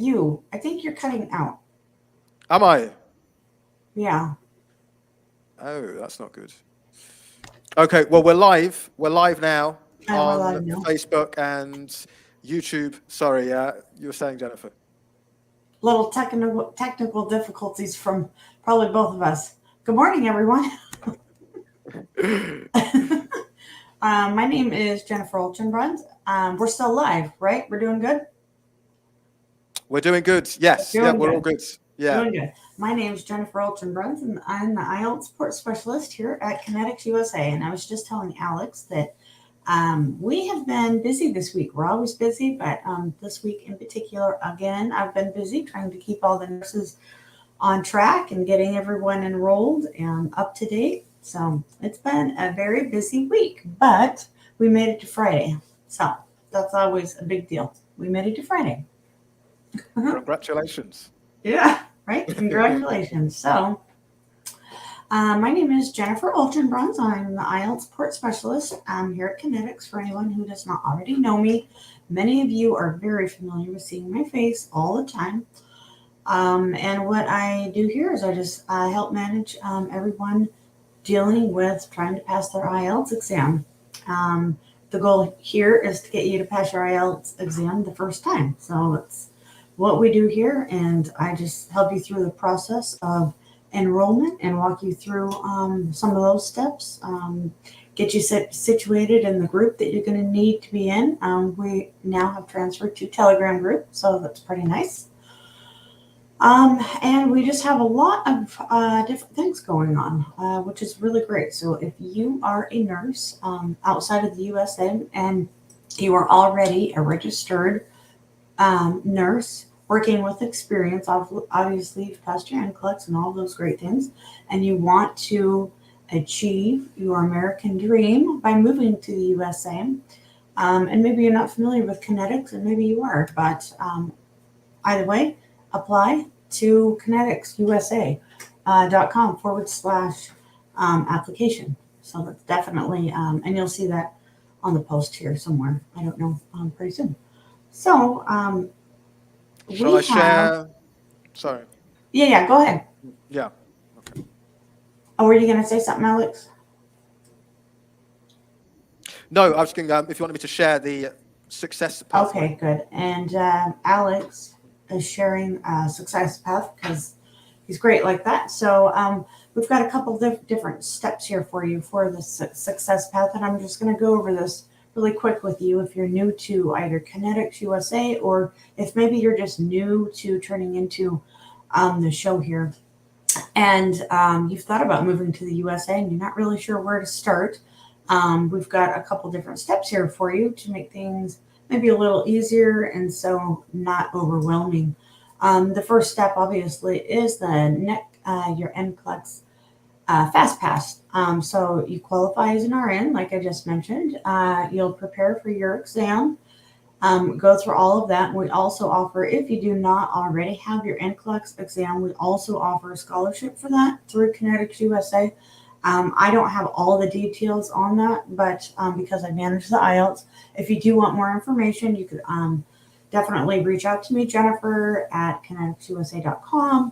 you. I think you're cutting out. Am I? Yeah. Oh, that's not good. Okay, well, we're live. We're live now We're on live now. Facebook and YouTube. Sorry, you were saying, Jennifer. Little technical difficulties from probably both of us. Good morning, everyone. My name is Jennifer Olchenbrand. We're still live, right? We're doing good? We're doing good. Yes. Doing We're good. all good. Yeah. Doing good. My name is Jennifer Olchenbrand, and I'm the IELTS support specialist here at Connetics USA. And I was just telling Alex that we have been busy this week. We're always busy, but this week in particular, again, I've been busy trying to keep all the nurses on track and getting everyone enrolled and up to date. So it's been a very busy week, but we made it to Friday. So that's always a big deal. We made it to Friday. Congratulations. Yeah, right? Congratulations. So my name is Jennifer Olchenbrand. I'm the IELTS support specialist. I'm here at Kinetics. For anyone who does not already know me, many of you are very familiar with seeing my face all the time. And what I do here is I just help manage everyone dealing with trying to pass their IELTS exam. The goal here is to get you to pass your IELTS exam the first time. So that's what we do here, and I just help you through the process of enrollment and walk you through some of those steps, get you situated in the group that you're going to need to be in. We now have transferred to Telegram group, so that's pretty nice. And we just have a lot of different things going on, which is really great. So if you are a nurse outside of the USA and you are already a registered nurse working with experience, obviously you've passed your NCLEX and all those great things, and you want to achieve your American dream by moving to the USA, and maybe you're not familiar with Kinetics, and maybe you are, but either way, apply to ConeticsUSA.com/application. So that's definitely, and you'll see that on the post here somewhere. I don't know, pretty soon. So Shall I share? Sorry. Yeah, go ahead. Yeah. Okay. Oh, were you going to say something, Alex? No, I was going if you wanted me to share the success pathway. Okay, good. And Alex is sharing a success path because he's great like that. So we've got a couple of different steps here for you for the success path, and I'm just going to go over this really quick with you if you're new to either Kinetics USA or if maybe you're just new to turning into the show here and you've thought about moving to the USA and you're not really sure where to start. We've got a couple different steps here for you to make things maybe a little easier and so not overwhelming. The first step obviously is your NCLEX Fast Pass. So you qualify as an RN, like I just mentioned. You'll prepare for your exam, go through all of that. We also offer, if you do not already have your NCLEX exam, we also offer a scholarship for that through Kinetics USA. I don't have all the details on that, but because I manage the IELTS, if you do want more information, you could definitely reach out to me, Jennifer, at ConeticsUSA.com.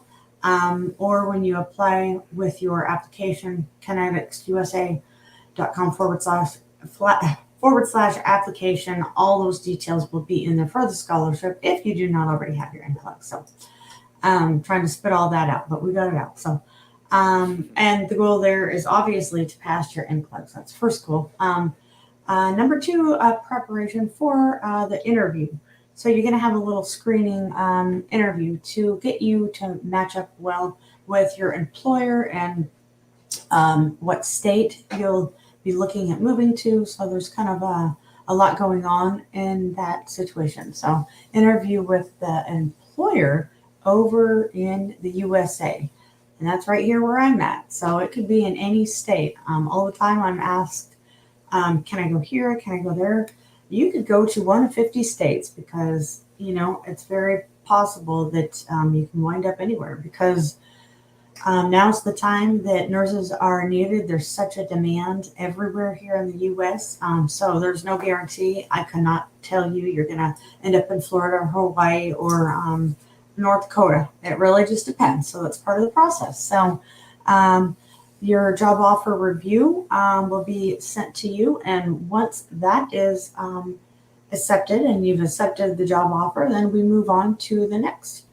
Or when you apply with your application, ConeticsUSA.com/application, all those details will be in there for the scholarship if you do not already have your NCLEX. So trying to spit all that out, but we got it out. So and the goal there is obviously to pass your NCLEX. That's first goal. Number two, preparation for the interview. So you're going to have a little screening interview to get you to match up well with your employer and what state you'll be looking at moving to. So there's kind of a lot going on in that situation. So interview with the employer over in the USA. And that's right here where I'm at. So it could be in any state. All the time I'm asked, can I go here? Can I go there? You could go to one of 50 states because, you know, it's very possible that you can wind up anywhere because Now's the time that nurses are needed. There's such a demand everywhere here in the U.S. So there's no guarantee. I cannot tell you you're going to end up in Florida or Hawaii or North Dakota. It really just depends. So that's part of the process. So your job offer review will be sent to you. And once that is accepted and you've accepted the job offer, then we move on to the next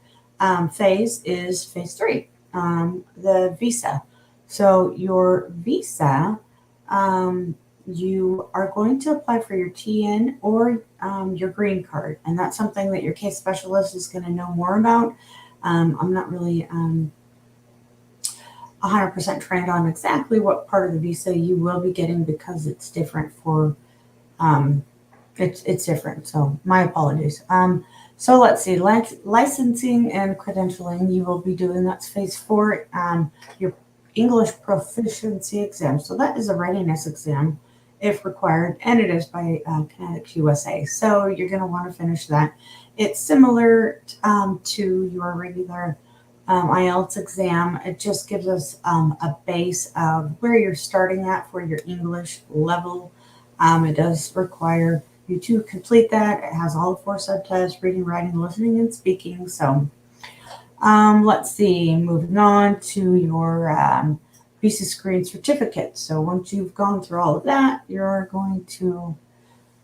phase is phase 3. The visa. So your visa, you are going to apply for your TN or your green card. And that's something that your case specialist is going to know more about. I'm not really 100% trained on exactly what part of the visa you will be getting because it's different for, it's different. So my apologies. So let's see, licensing and credentialing you will be doing. That's phase 4, your English proficiency exam. So that is a readiness exam if required, and it is by Connetics USA. So you're going to want to finish that. It's similar to your regular IELTS exam. It just gives us a base of where you're starting at for your English level. It does require you to complete that. It has all the 4 subtests: reading, writing, listening, and speaking. So let's see, moving on to your visa screen certificate. So once you've gone through all of that, you're going to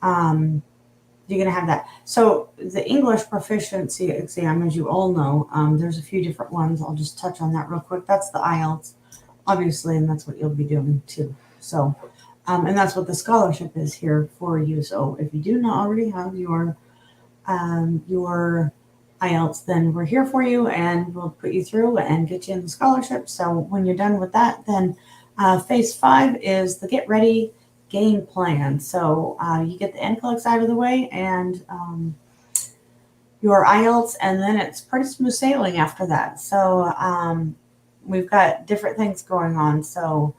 have that. So the English proficiency exam, as you all know, there's a few different ones. I'll just touch on that real quick. That's the IELTS, obviously, and that's what you'll be doing too. So and that's what the scholarship is here for you. So if you do not already have your IELTS, then we're here for you and we'll put you through and get you in the scholarship. So when you're done with that, then phase 5 is the get ready game plan. So you get the NCLEX out of the way and your IELTS, and then it's pretty smooth sailing after that. So we've got different things going on. So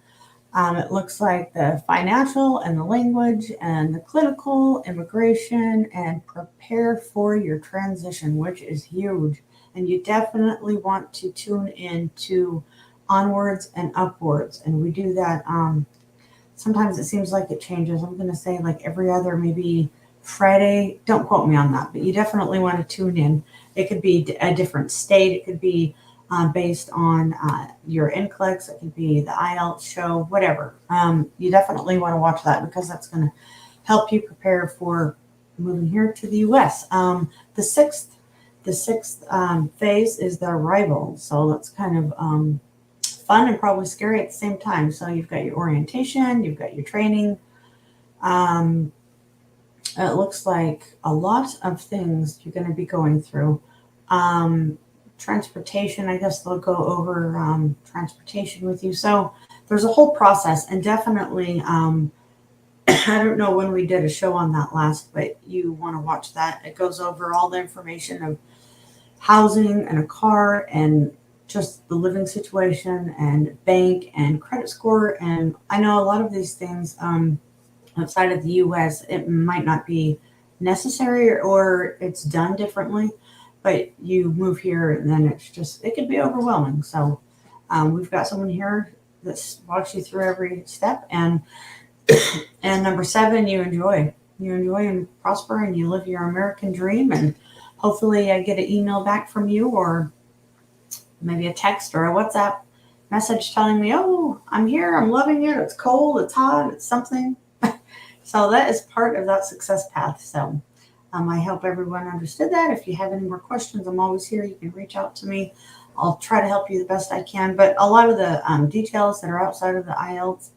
it looks like the financial and the language and the clinical, immigration, and prepare for your transition, which is huge. And you definitely want to tune in to onwards and upwards. And we do that. Sometimes it seems like it changes. I'm going to say like every other, maybe Friday. Don't quote me on that, but you definitely want to tune in. It could be a different state. It could be based on your NCLEX. It could be the IELTS show, whatever. You definitely want to watch that because that's going to help you prepare for moving here to the U.S. The sixth phase is the arrival. So that's kind of fun and probably scary at the same time. So you've got your orientation, you've got your training. It looks like a lot of things you're going to be going through. Transportation, I guess they'll go over transportation with you. So there's a whole process, and definitely, I don't know when we did a show on that last, but you want to watch that. It goes over all the information of housing and a car and just the living situation and bank and credit score. And I know a lot of these things outside of the U.S., it might not be necessary or it's done differently. But you move here and then it could be overwhelming. So we've got someone here that walks you through every step. And number 7, you enjoy and prosper and you live your American dream. And hopefully I get an email back from you or maybe a text or a WhatsApp message telling me, oh, I'm here, I'm loving it. It's cold, it's hot, it's something. So that is part of that success path. So I hope everyone understood that. If you have any more questions, I'm always here. You can reach out to me. I'll try to help you the best I can. But a lot of the details that are outside of the IELTS,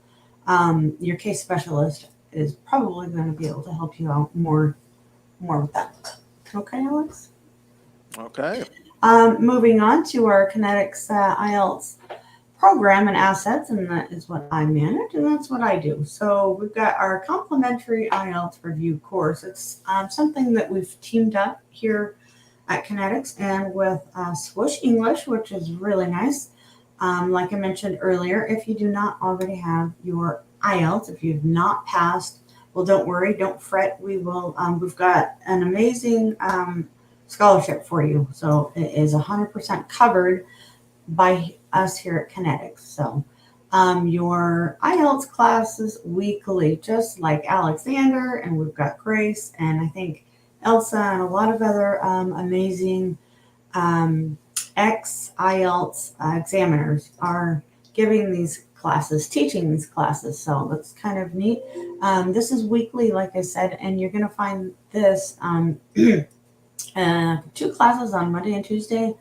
your case specialist is probably going to be able to help you out more with that. Okay, Alex? Okay. Moving on to our Kinetics IELTS program and assets, and that is what I manage, and that's what I do. So we've got our complimentary IELTS review course. It's something that we've teamed up here at Connetics and with Swoosh English, which is really nice. Like I mentioned earlier, if you do not already have your IELTS, if you've not passed, well, don't worry, don't fret. We will. We've got an amazing scholarship for you. So it is 100% covered by us here at Kinetics. So your IELTS classes weekly, just like Alexander, and we've got Grace, and I think Elsa, and a lot of other amazing ex-IELTS examiners are giving these classes, teaching these classes. So that's kind of neat. This is weekly, like I said, and you're going to find this 2 classes on Monday and Tuesday,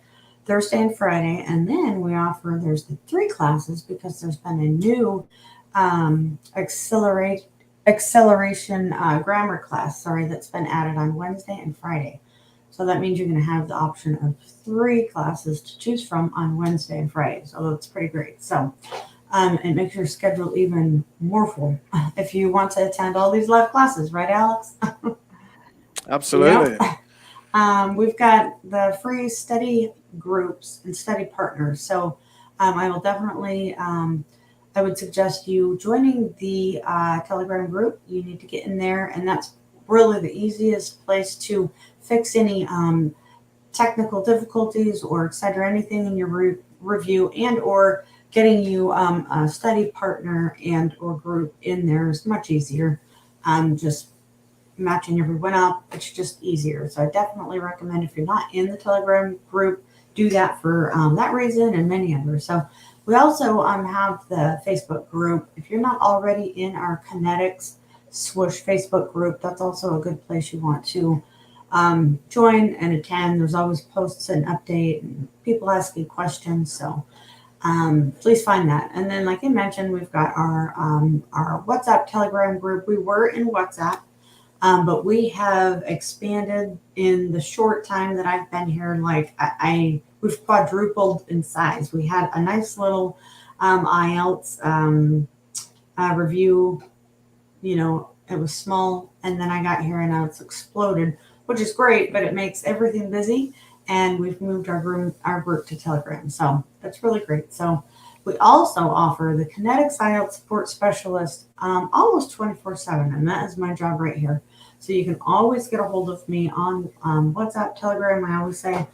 Thursday and Friday, and then we offer, there's the 3 classes because there's been a new acceleration grammar class, that's been added on Wednesday and Friday. So that means you're going to have the option of 3 classes to choose from on Wednesday and Friday. So that's pretty great. So it makes your schedule even more full if you want to attend all these live classes, right, Alex? Absolutely. We've got the free study groups and study partners. So I will definitely, I would suggest you joining the Telegram group. You need to get in there, and that's really the easiest place to fix any technical difficulties or et cetera, anything in your review, and or getting you a study partner and or group in there is much easier. Just matching everyone up, it's just easier. So I definitely recommend, if you're not in the Telegram group, do that for that reason and many others. So we also have the Facebook group. If you're not already in our Connetics Swoosh Facebook group, that's also a good place you want to join and attend. There's always posts and update and people asking questions. So please find that. And then, like I mentioned, we've got our WhatsApp Telegram group. We were in WhatsApp, but we have expanded in the short time that I've been here. Like we've quadrupled in size. We had a nice little IELTS review. It was small, and then I got here and now it's exploded, which is great, but it makes everything busy. And we've moved our group to Telegram. So that's really great. So we also offer the Kinetics IELTS support specialist almost 24/7, and that is my job right here. So you can always get a hold of me on WhatsApp, Telegram. I always say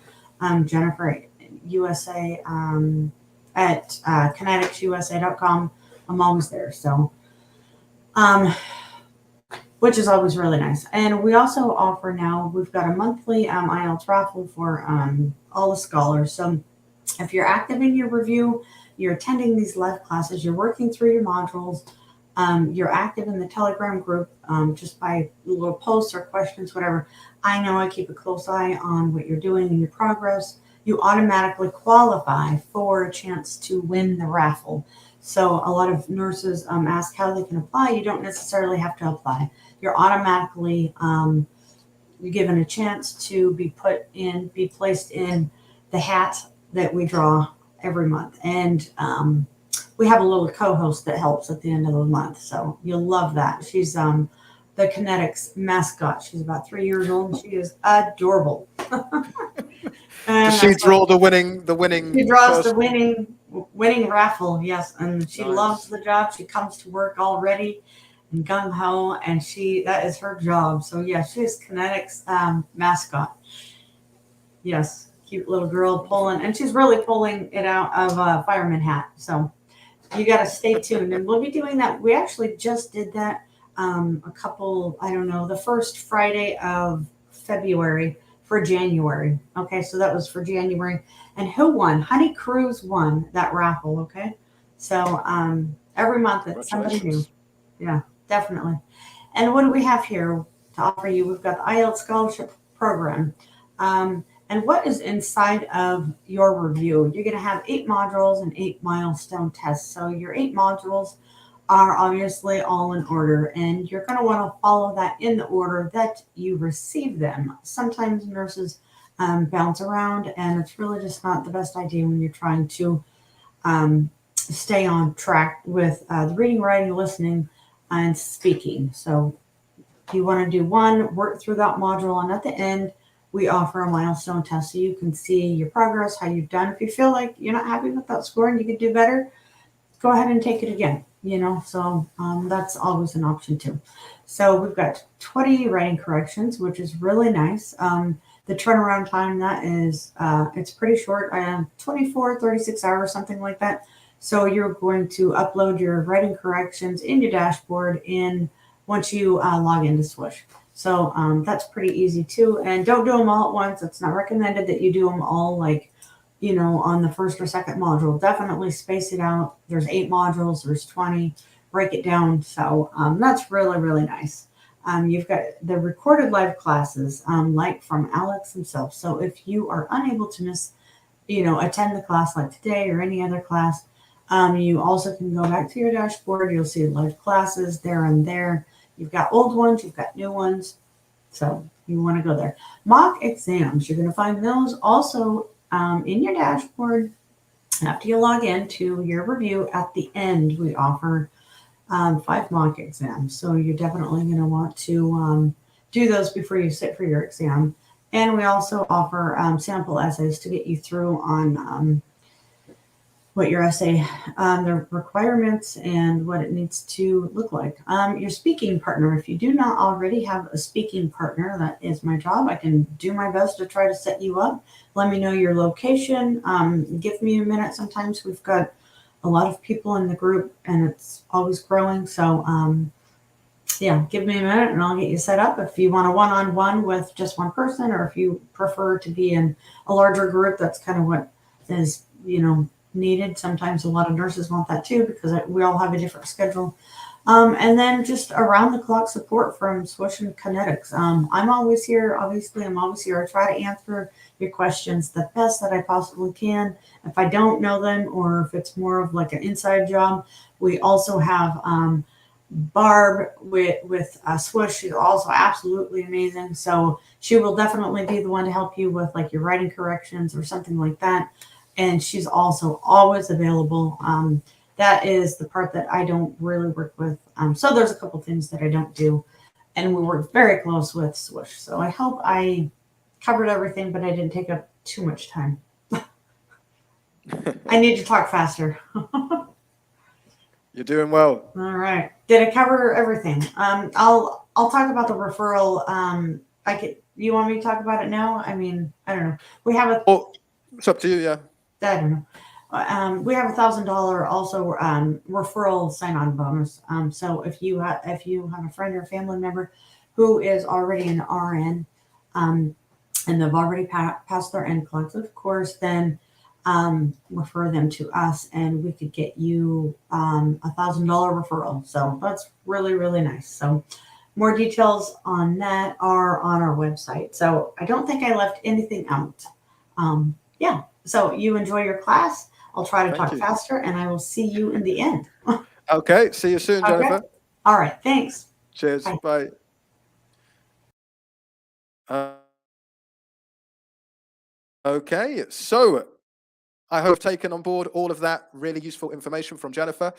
Jennifer USA at KineticsUSA.com. I'm always there. So which is always really nice. And we also offer now, we've got a monthly IELTS raffle for all the scholars. So if you're active in your review, you're attending these live classes, you're working through your modules, you're active in the Telegram group just by little posts or questions, whatever. I know I keep a close eye on what you're doing in your progress. You automatically qualify for a chance to win the raffle. So a lot of nurses ask how they can apply. You don't necessarily have to apply. You're automatically you're given a chance to be placed in the hat that we draw every month. And we have a little co-host that helps at the end of the month. So you'll love that. She's the Kinetics mascot. She's about 3 years old, and she is adorable. Does she draw the winning? She draws person? the winning raffle, yes, and she loves the job. She comes to work already and gung ho, and that is her job. So yeah, she is Kinetics mascot. Yes, cute little girl pulling, and she's really pulling it out of a fireman hat. So you got to stay tuned, and we'll be doing that. We actually just did that the first Friday of February for January. Okay, so that was for January. And who won? Honey Cruz won that raffle. Okay, so every month it's somebody new. Yeah, definitely. And what do we have here to offer you? We've got the IELTS scholarship program. And what is inside of your review? You're going to have 8 modules and 8 milestone tests. So your 8 modules are obviously all in order, and you're going to want to follow that in the order that you receive them. Sometimes nurses bounce around, and it's really just not the best idea when you're trying to stay on track with the reading, writing, listening, and speaking. So you want to do one, work through that module, and at the end, we offer a milestone test so you can see your progress, how you've done. If you feel like you're not happy with that score and you could do better, go ahead and take it again. So that's always an option too. So we've got 20 writing corrections, which is really nice. The The turnaround time, that is, it's pretty short, 24, 36 hours, something like that. So you're going to upload your writing corrections in your dashboard once you log into Swoosh. So that's pretty easy too. And don't do them all at once. It's not recommended that you do them all like, on the first or second module. Definitely space it out. There's 8 modules, there's 20, break it down. So that's really, really nice. You've got the recorded live classes, like from Alex himself. So if you are unable to attend the class like today or any other class, you also can go back to your dashboard. You'll see live classes there and there. You've got old ones, you've got new ones. So you want to go there. Mock exams, you're going to find those also in your dashboard after you log in to your review. At the end, we offer 5 mock exams. So you're definitely going to want to do those before you sit for your exam. And we also offer sample essays to get you through on what your essay, the requirements and what it needs to look like. Your speaking partner, if you do not already have a speaking partner, that is my job. I can do my best to try to set you up. Let me know your location. Give me a minute. Sometimes we've got a lot of people in the group and it's always growing. So yeah, give me a minute and I'll get you set up. If you want a one-on-one with just one person, or if you prefer to be in a larger group, that's kind of what is, needed. Sometimes a lot of nurses want that too, because we all have a different schedule. And then just around the clock support from Swoosh and Connetics. I'm always here. Obviously, I'm always here. I try to answer your questions the best that I possibly can. If I don't know them, or if it's more of like an inside job, we also have Barb with Swoosh. She's also absolutely amazing. So she will definitely be the one to help you with like your writing corrections or something like that. And she's also always available. That is the part that I don't really work with. So there's a couple things that I don't do. And we work very close with Swoosh. So I hope I covered everything, but I didn't take up too much time. I need to talk faster. You're doing well. All right. Did I cover everything? I'll talk about the referral. You want me to talk about it now? I mean, I don't know. We have a. Oh, it's up to you. Yeah. I don't know. We have $1,000 also referral sign-on bonus. So if you have a friend or family member who is already an RN, and they've already passed their NCLEX, of course, then refer them to us, and we could get you $1,000 referral. So that's really, really nice. So more details on that are on our website. So I don't think I left anything out. Yeah. So you enjoy your class. I'll try to talk faster, and I will see you in the end. Okay. See you soon, Jennifer. Okay. All right. Thanks. Cheers. Bye. Okay. So I hope you've taken on board all of that really useful information from Jennifer,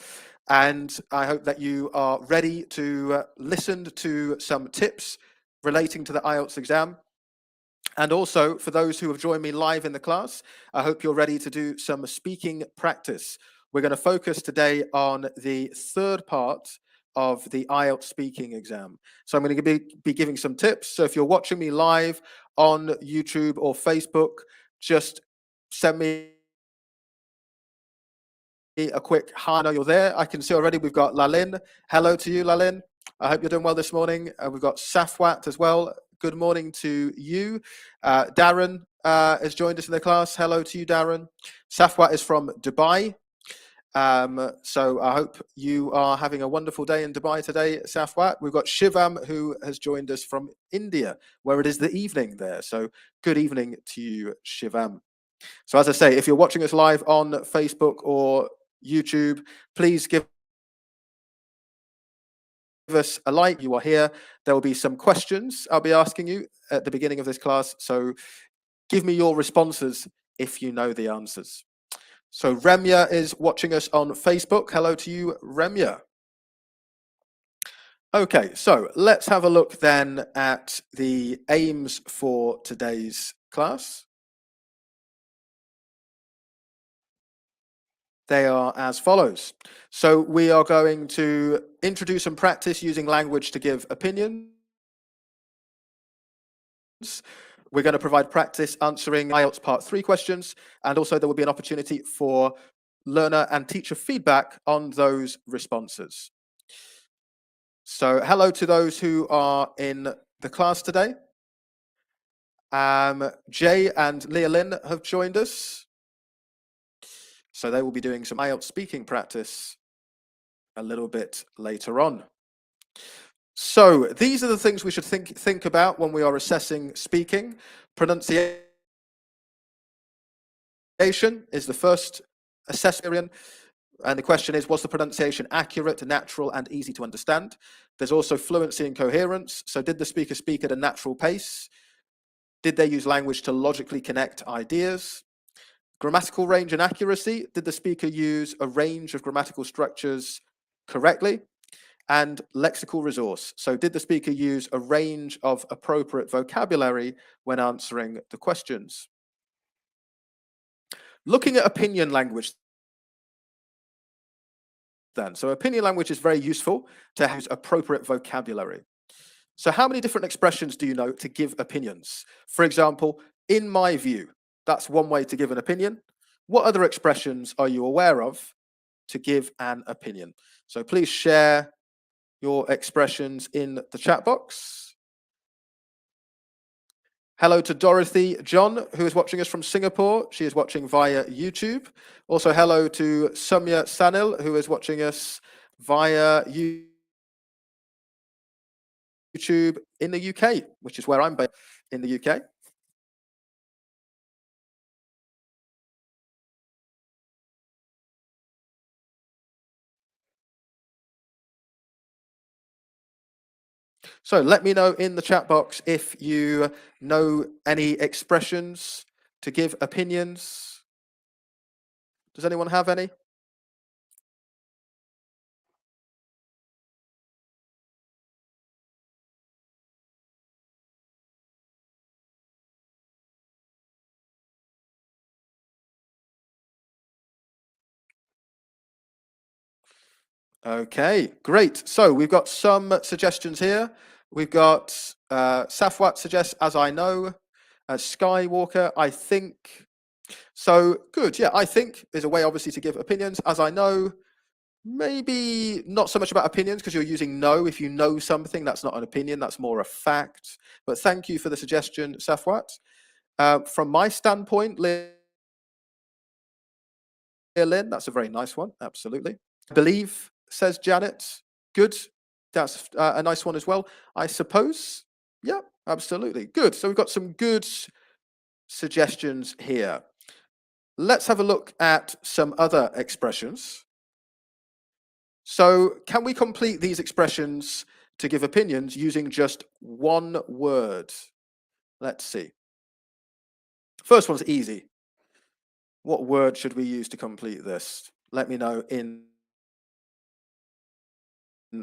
and I hope that you are ready to listen to some tips relating to the IELTS exam. And also, for those who have joined me live in the class, I hope you're ready to do some speaking practice. We're going to focus today on the 3rd part of the IELTS speaking exam. So I'm going to be giving some tips. So if you're watching me live on YouTube or Facebook, just send me a quick hi. I know you're there. I can see already we've got Lalin. Hello to you, Lalin. I hope you're doing well this morning. We've got Safwat as well. Good morning to you. Darren has joined us in the class. Hello to you, Darren. Safwat is from Dubai. So I hope you are having a wonderful day in Dubai today, Safwat. We've got Shivam, who has joined us from India, where it is the evening there. So good evening to you, Shivam. So as I say, if you're watching us live on Facebook or YouTube, please give us a like. You are here. There will be some questions I'll be asking you at the beginning of this class. So give me your responses if you know the answers. So Remya is watching us on Facebook. Hello to you, Remya. Okay, so let's have a look then at the aims for today's class. They are as follows. So we are going to introduce and practice using language to give opinions. we're going to provide practice answering IELTS Part 3 questions, and also there will be an opportunity for learner and teacher feedback on those responses. So hello to those who are in the class today. Jay and Leah Lynn have joined us. So they will be doing some IELTS speaking practice a little bit later on. So these are the things we should think about when we are assessing speaking. Pronunciation is the first assessment, and the question is, was the pronunciation accurate, natural, and easy to understand? There's also fluency and coherence. So did the speaker speak at a natural pace? Did they use language to logically connect ideas? Grammatical range and accuracy. Did the speaker use a range of grammatical structures correctly? And lexical resource. So did the speaker use a range of appropriate vocabulary when answering the questions? Looking at opinion language then. So opinion language is very useful to use appropriate vocabulary. So how many different expressions do you know to give opinions? For example, in my view, that's one way to give an opinion. What other expressions are you aware of to give an opinion? So please share your expressions in the chat box. Hello to Dorothy John, who is watching us from Singapore. She is watching via YouTube. Also, hello to Sumya Sanil, who is watching us via YouTube in the UK, which is where I'm based in the UK. So let me know in the chat box if you know any expressions to give opinions. Does anyone have any? Okay, great. So we've got some suggestions here. We've got Safwat suggests, as I know, Skywalker, I think. So good, yeah, I think is a way obviously to give opinions. As I know, maybe not so much about opinions because you're using know. If you know something, that's not an opinion, that's more a fact. But thank you for the suggestion, Safwat. From my standpoint, Lynn, that's a very nice one, absolutely. Believe, says Janet. Good, that's a nice one as well, I suppose. Yeah, absolutely. Good, so we've got some good suggestions here. Let's have a look at some other expressions. So can we complete these expressions to give opinions using just one word? Let's see. First one's easy. What word should we use to complete this? Let me know in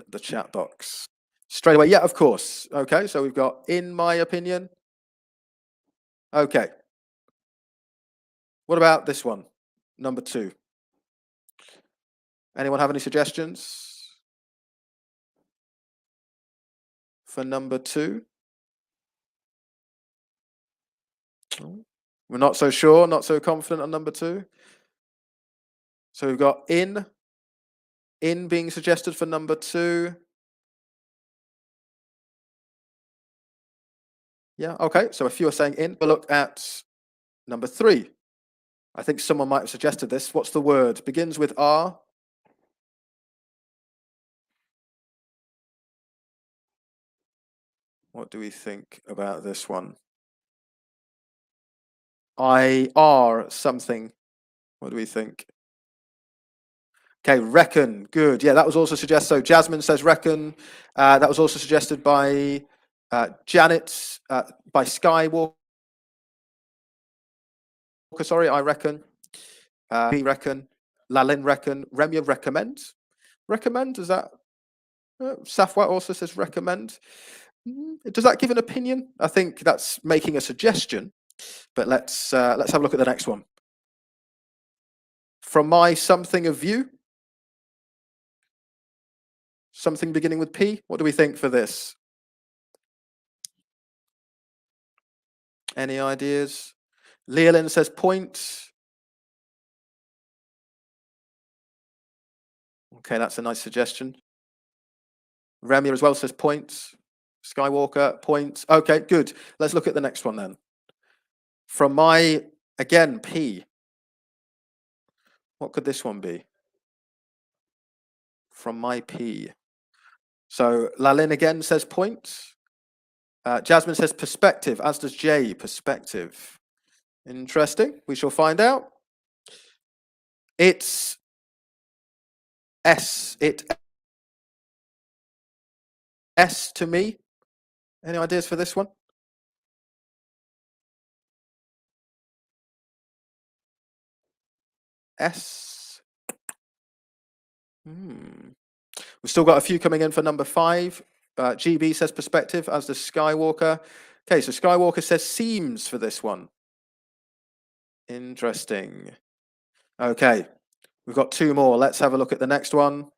the chat box. Straight away, yeah, of course. Okay, so we've got in my opinion. Okay. What about this one? Number 2. Anyone have any suggestions for number 2? We're not so sure, not so confident on number 2. So we've got in being suggested for number 2. Yeah, okay, so a few are saying in. We'll look at number 3. I think someone might have suggested this. What's the word? Begins with R. What do we think about this one? I are something. What do we think? Okay, reckon. Good. Yeah, that was also suggested. So Jasmine says reckon. That was also suggested by Janet, by Skywalker. Sorry, I reckon. Me reckon. Lalin reckon. Remya recommend. Recommend, is that? Safwa also says recommend. Does that give an opinion? I think that's making a suggestion. But let's have a look at the next one. From my something of view. Something beginning with P. What do we think for this? Any ideas? Leolyn says point. Okay, that's a nice suggestion. Remia as well says point. Skywalker, point. Okay, good. Let's look at the next one then. From my, again, P. What could this one be? From my P. So Lalin again says point. Jasmine says perspective, as does Jay, perspective. Interesting. We shall find out. It's S. It S to me. Any ideas for this one? S. We've still got a few coming in for number 5. GB says perspective, as does Skywalker. Okay, so Skywalker says seems for this one. Interesting. Okay, we've got 2 more. Let's have a look at the next one.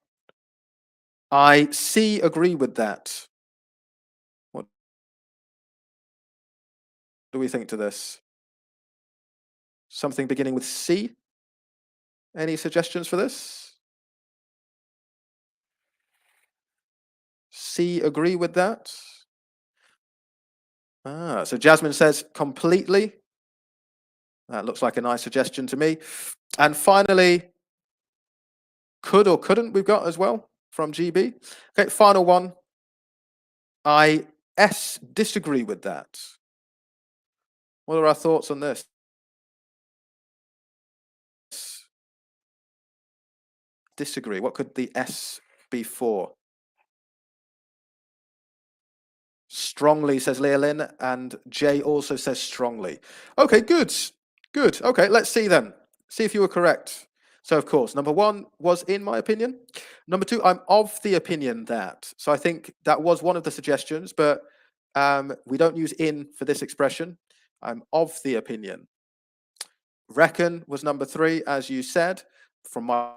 I agree with that. What do we think to this? Something beginning with C? Any suggestions for this? Agree with that? So Jasmine says completely. That looks like a nice suggestion to me. And finally, could or couldn't we've got as well from GB. Okay, final one. I disagree with that. What are our thoughts on this? Disagree. What could the S be for? Strongly, says Leolyn, and Jay also says strongly. Okay, good. Good. Okay, let's see then. See if you were correct. So, of course, number 1 was in my opinion. Number 2, I'm of the opinion that. So I think that was one of the suggestions, but we don't use in for this expression. I'm of the opinion. Reckon was number 3, as you said, from my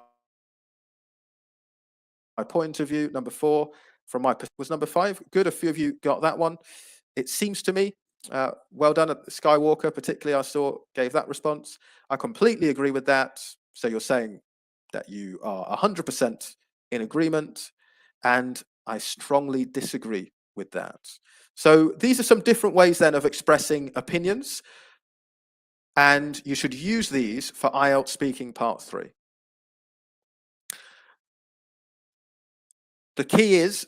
point of view. Number 4, from my was number 5. Good, a few of you got that one. It seems to me, well done at Skywalker, particularly I saw gave that response. I completely agree with that. So you're saying that you are 100% in agreement, and I strongly disagree with that. So these are some different ways then of expressing opinions, and you should use these for IELTS Speaking Part 3. The key is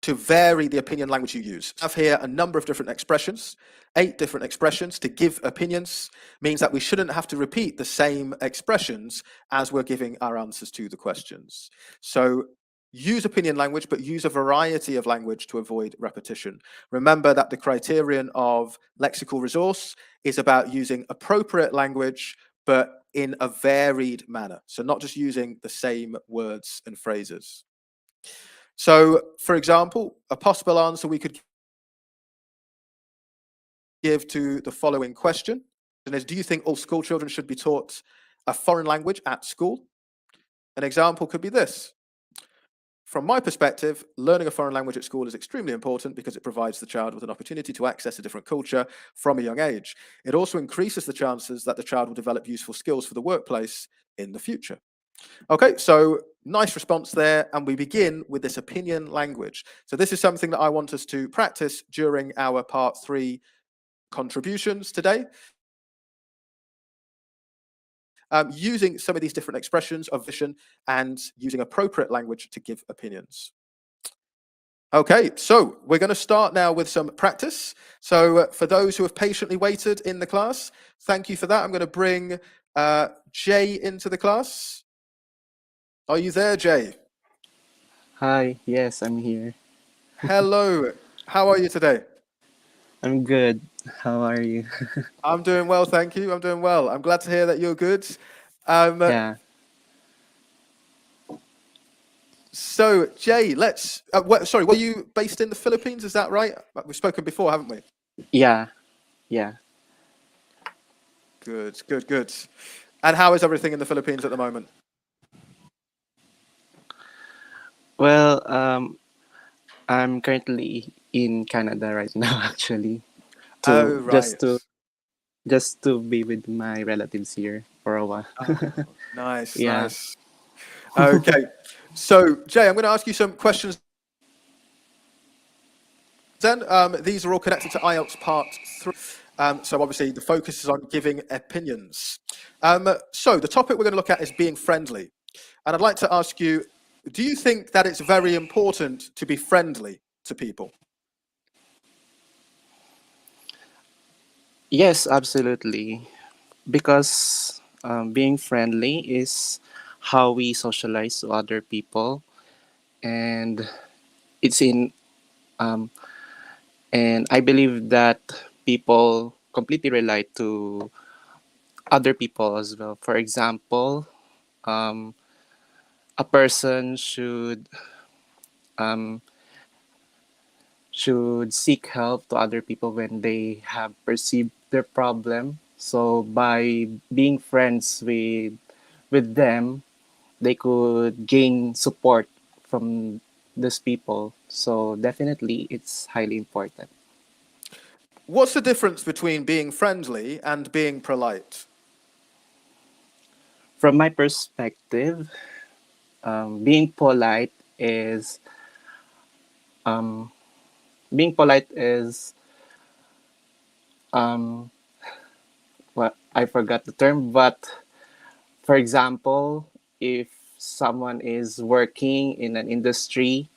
to vary the opinion language you use. I have here a number of different expressions, 8 different expressions to give opinions, means that we shouldn't have to repeat the same expressions as we're giving our answers to the questions. So use opinion language, but use a variety of language to avoid repetition. Remember that the criterion of lexical resource is about using appropriate language, but in a varied manner. So not just using the same words and phrases. So, for example, a possible answer we could give to the following question is, do you think all school children should be taught a foreign language at school? An example could be this. From my perspective, learning a foreign language at school is extremely important because it provides the child with an opportunity to access a different culture from a young age. It also increases the chances that the child will develop useful skills for the workplace in the future. Okay, so nice response there, and we begin with this opinion language. So this is something that I want us to practice during our part 3 contributions today. Using some of these different expressions of vision and using appropriate language to give opinions. Okay, so we're going to start now with some practice. So for those who have patiently waited in the class, thank you for that. I'm going to bring Jay into the class. Are you there, Jay? Hi, yes, I'm here. Hello. How are you today? I'm good. How are you? I'm doing well, thank you. I'm doing well. I'm glad to hear that you're good. Yeah, So, Jay, let's. Sorry, were you based in the Philippines? Is that right? We've spoken before, haven't we? yeah, yeah. Good, good, good. And how is everything in the Philippines at the moment? Well, I'm currently in Canada right now, actually, Oh, to right. just to be with my relatives here for a while. Oh, nice, Yeah. nice. Okay. So, Jay, I'm going to ask you some questions then. These are all connected to IELTS Part 3. So obviously the focus is on giving opinions. So the topic we're going to look at is being friendly. And I'd like to ask you, do you think that it's very important to be friendly to people? Yes, absolutely. Because being friendly is how we socialize to other people, and it's in um, and I believe that people completely relate to other people as well. For example, um, a person um, should seek help to other people when they have perceived their problem. So by being friends with them, they could gain support from these people. So definitely, it's highly important. What's the difference between being friendly and being polite? From my perspective, being polite is um, being polite is um, well, I forgot the term, but for example, if someone is working in an industry,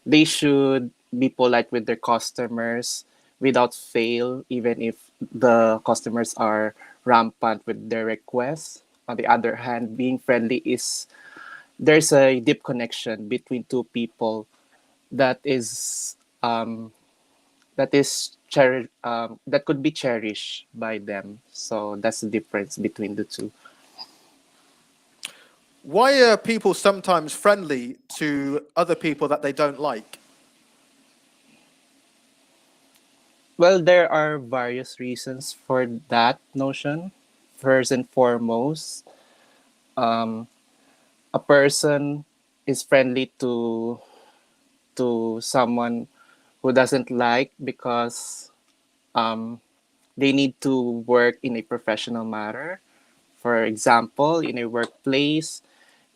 they should be polite with their customers without fail, even if the customers are rampant with their requests. On the other hand, being friendly is there's a deep connection between two people that is that could be cherished by them. So that's the difference between the two. Why are people sometimes friendly to other people that they don't like? Well, there are various reasons for that notion. First and foremost, um, a person is friendly to someone who doesn't like because um, they need to work in a professional manner. For example, in a workplace,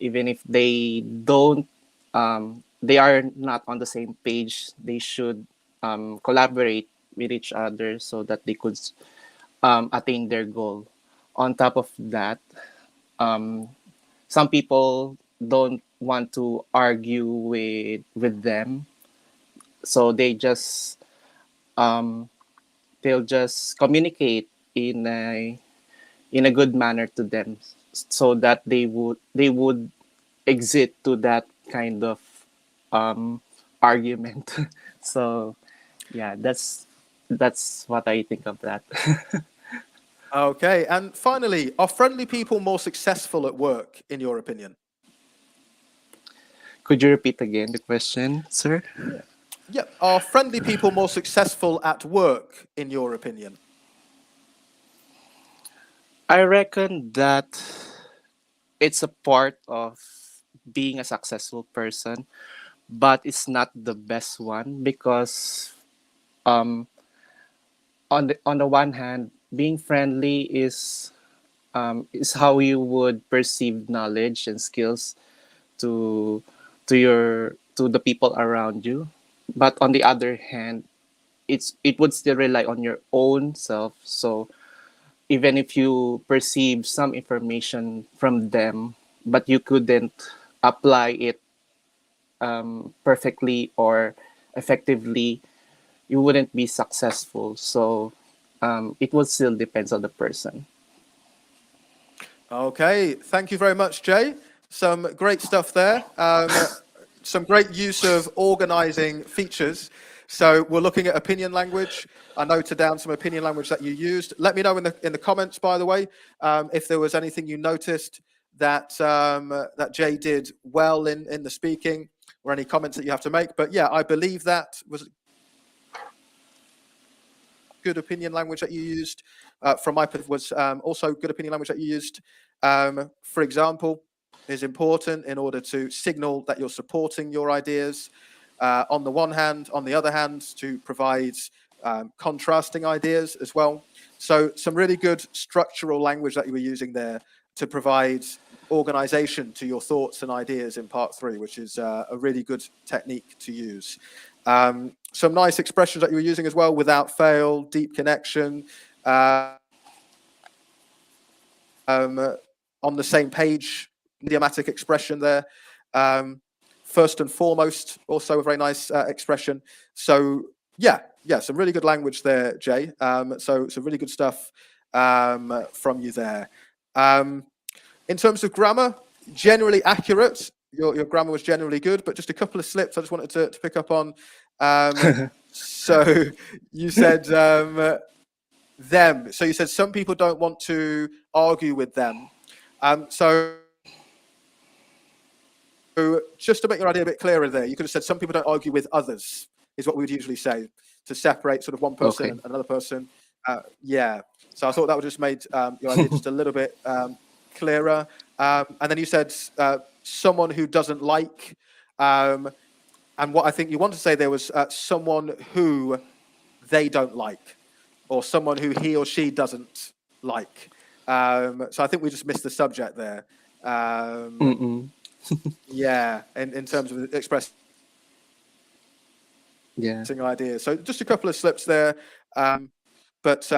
even if they are not on the same page, they should collaborate with each other so that they could attain their goal. On top of that, um, some people don't want to argue with them, so um, they'll just communicate in a good manner to them, so that they would exit to that kind of um, argument. So yeah, that's what I think of that. Okay, and finally, are friendly people more successful at work, in your opinion? Could you repeat again the question, sir? Yeah. Yeah. Are friendly people more successful at work, in your opinion? I reckon that it's a part of being a successful person, but it's not the best one because um, on the one hand, being friendly is how you would perceive knowledge and skills to to the people around you. But on the other hand, it would still rely on your own self. So even if you perceive some information from them, but you couldn't apply it perfectly or effectively, you wouldn't be successful. So it would still depends on the person. Okay, thank you very much, Jay. Some great stuff there. Some great use of organizing features. So we're looking at opinion language. I noted down some opinion language that you used. Let me know in the comments, by the way, if there was anything you noticed that that Jay did well in the speaking, or any comments that you have to make. But yeah, I believe that was good opinion language that you used. From my was also good opinion language that you used. For example. is important in order to signal that you're supporting your ideas on the one hand, on the other hand, to provide contrasting ideas as well. So some really good structural language that you were using there to provide organization to your thoughts and ideas in part 3, which is a really good technique to use. Some nice expressions that you were using as well: without fail, deep connection, on the same page, idiomatic expression there. First and foremost, also a very nice expression. So yeah, some really good language there, Jay. So really good stuff from you there. In terms of grammar, generally accurate. Your grammar was generally good, but just a couple of slips I just wanted to pick up on. So you said them. So you said some people don't want to argue with them. So just to make your idea a bit clearer there, you could have said some people don't argue with others, is what we would usually say, to separate sort of one person and another person. Yeah. So I thought that would just made your idea just a little bit clearer. And then you said someone who doesn't like, and what I think you want to say there was someone who they don't like, or someone who he or she doesn't like. So I think we just missed the subject there. Yeah, in terms of expressing ideas. So just a couple of slips there. But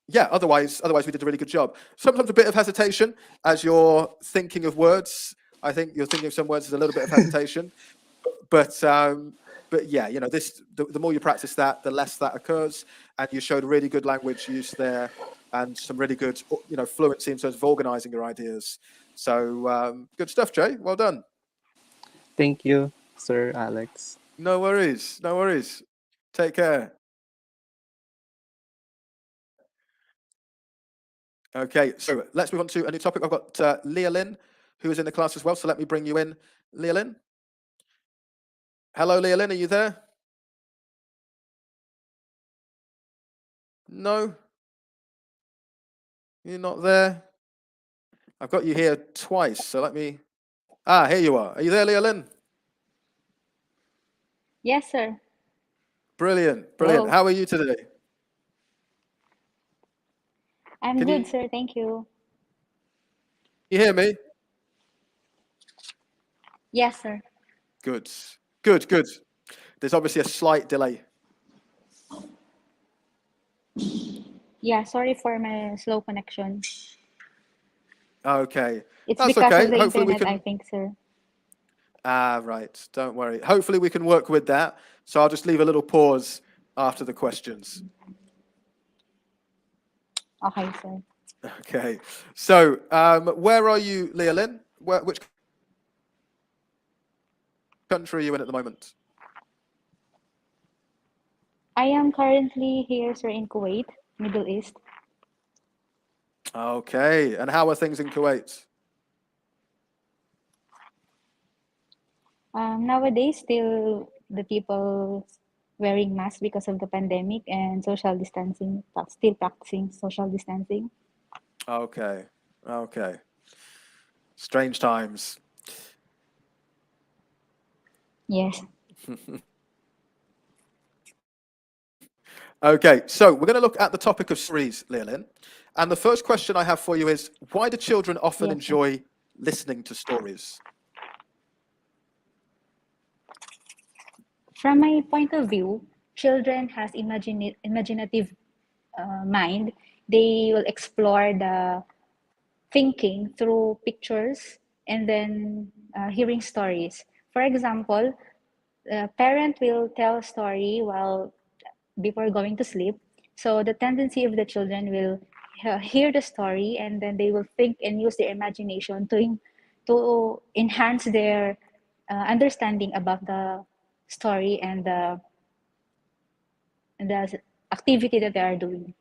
yeah, otherwise we did a really good job. Sometimes a bit of hesitation as you're thinking of words. I think you're thinking of some words with a little bit of hesitation. But yeah, you know, the more you practice that, the less that occurs. And you showed really good language use there, and some really good, you know, fluency in terms of organizing your ideas. So good stuff, Jay. Well done. Thank you, Sir Alex. No worries. No worries. Take care. Okay, so let's move on to a new topic. I've got Leah Lynn, who is in the class as well. So let me bring you in, Leah Lynn. Hello, Leah Lynn. Are you there? No? You're not there? I've got you here twice, so let me... Ah, here you are. Are you there, Leah Lynn? Yes, sir. Brilliant, brilliant. Hello. How are you today? I'm Can good, you- sir. Thank you. You hear me? Yes, sir. Good, good, good. There's obviously a slight delay. Yeah, sorry for my slow connection. Okay, It's that's because okay. of the Hopefully we internet, I can... think, sir. Ah, right. Don't worry. Hopefully we can work with that. So I'll just leave a little pause after the questions. Okay, sir. Okay. So where are you, Leah Lynn? Which country are you in at the moment? I am currently here, sir, in Kuwait, Middle East. Okay. And how are things in Kuwait? Nowadays, still the people wearing masks because of the pandemic and social distancing, still practicing social distancing. Okay. Okay. Strange times. Yes. Okay. So we're going to look at the topic of stories, Leah Lynn. And the first question I have for you is, why do children often Yes, sir. enjoy listening to stories? From my point of view, children has imaginative mind. They will explore the thinking through pictures and then hearing stories. For example, a parent will tell a story while before going to sleep. So the tendency of the children will hear the story and then they will think and use their imagination to enhance their understanding about the story and the activity that they are doing.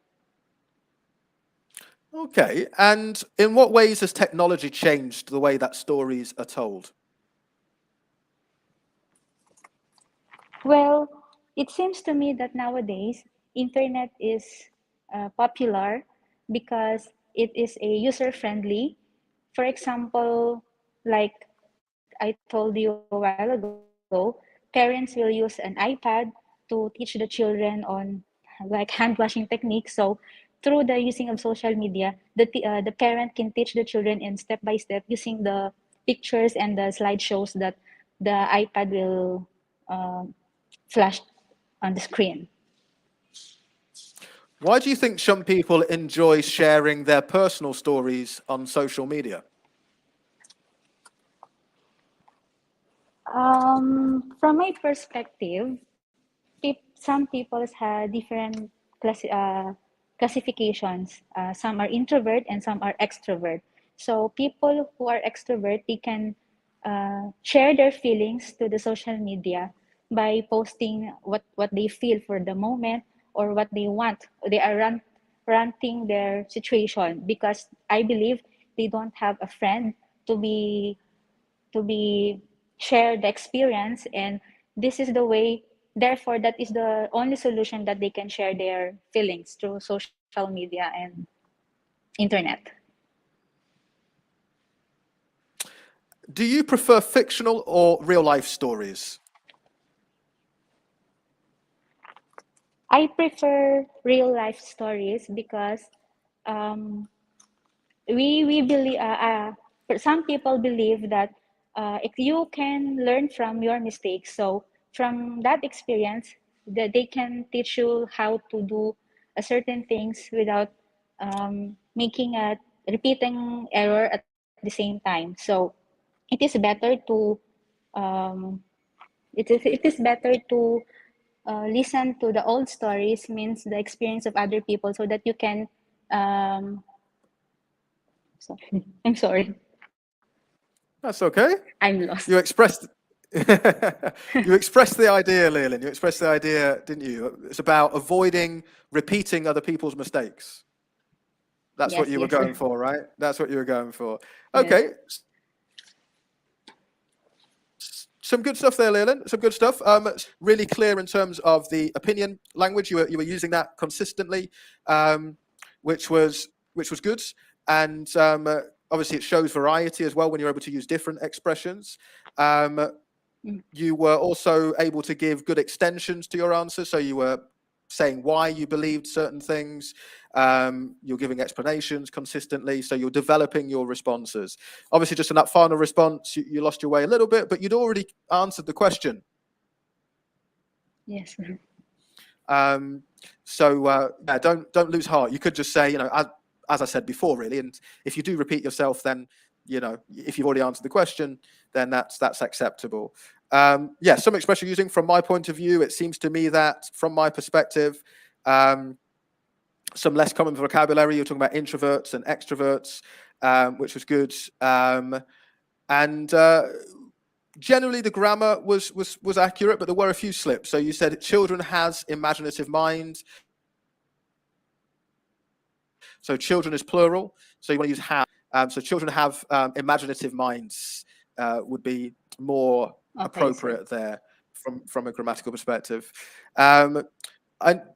Okay. And in what ways has technology changed the way that stories are told? Well, it seems to me that nowadays internet is popular because it is a user friendly. For example, like I told you a while ago, parents will use an iPad to teach the children on like hand washing techniques. So through the using of social media, the parent can teach the children in step by step using the pictures and the slideshows that the iPad will flash on the screen. Why do you think some people enjoy sharing their personal stories on social media? From my perspective, some people have different classifications. Some are introvert and some are extrovert. So people who are extrovert, they can share their feelings to the social media by posting what they feel for the moment or what they want. They are ranting their situation because I believe they don't have a friend to be to be share the experience, and this is the way, therefore that is the only solution that they can share their feelings through social media and internet. Do you prefer fictional or real life stories? I prefer real life stories because um, we believe some people believe that if you can learn from your mistakes, so from that experience that they can teach you how to do a certain things without making a repeating error at the same time. So it is better to um, it is better to listen to the old stories, means the experience of other people, so that you can so, I'm sorry. That's okay. I'm lost. You expressed you expressed the idea, Leland. You expressed the idea, didn't you? It's about avoiding repeating other people's mistakes. That's what Yes, you were yes, sir. going for, right? That's what you were going for. Yes. Okay. Some good stuff there, Leland. Some good stuff. Really clear in terms of the opinion language. You were using that consistently, which was good. And obviously, it shows variety as well when you're able to use different expressions. You were also able to give good extensions to your answers. So you were saying why you believed certain things. You're giving explanations consistently. So you're developing your responses. Obviously, just in that final response, you lost your way a little bit, but you'd already answered the question. Yes. Yeah, don't lose heart. You could just say, as I said before, really. And if you do repeat yourself, then if you've already answered the question, then that's acceptable. Yeah, some expression using from my point of view, it seems to me that from my perspective, some less common vocabulary. You're talking about introverts and extroverts, which was good. And generally the grammar was accurate, but there were a few slips. So you said children has imaginative mind. So children is plural. So you want to use have. So children have imaginative minds would be more appropriate there from a grammatical perspective. And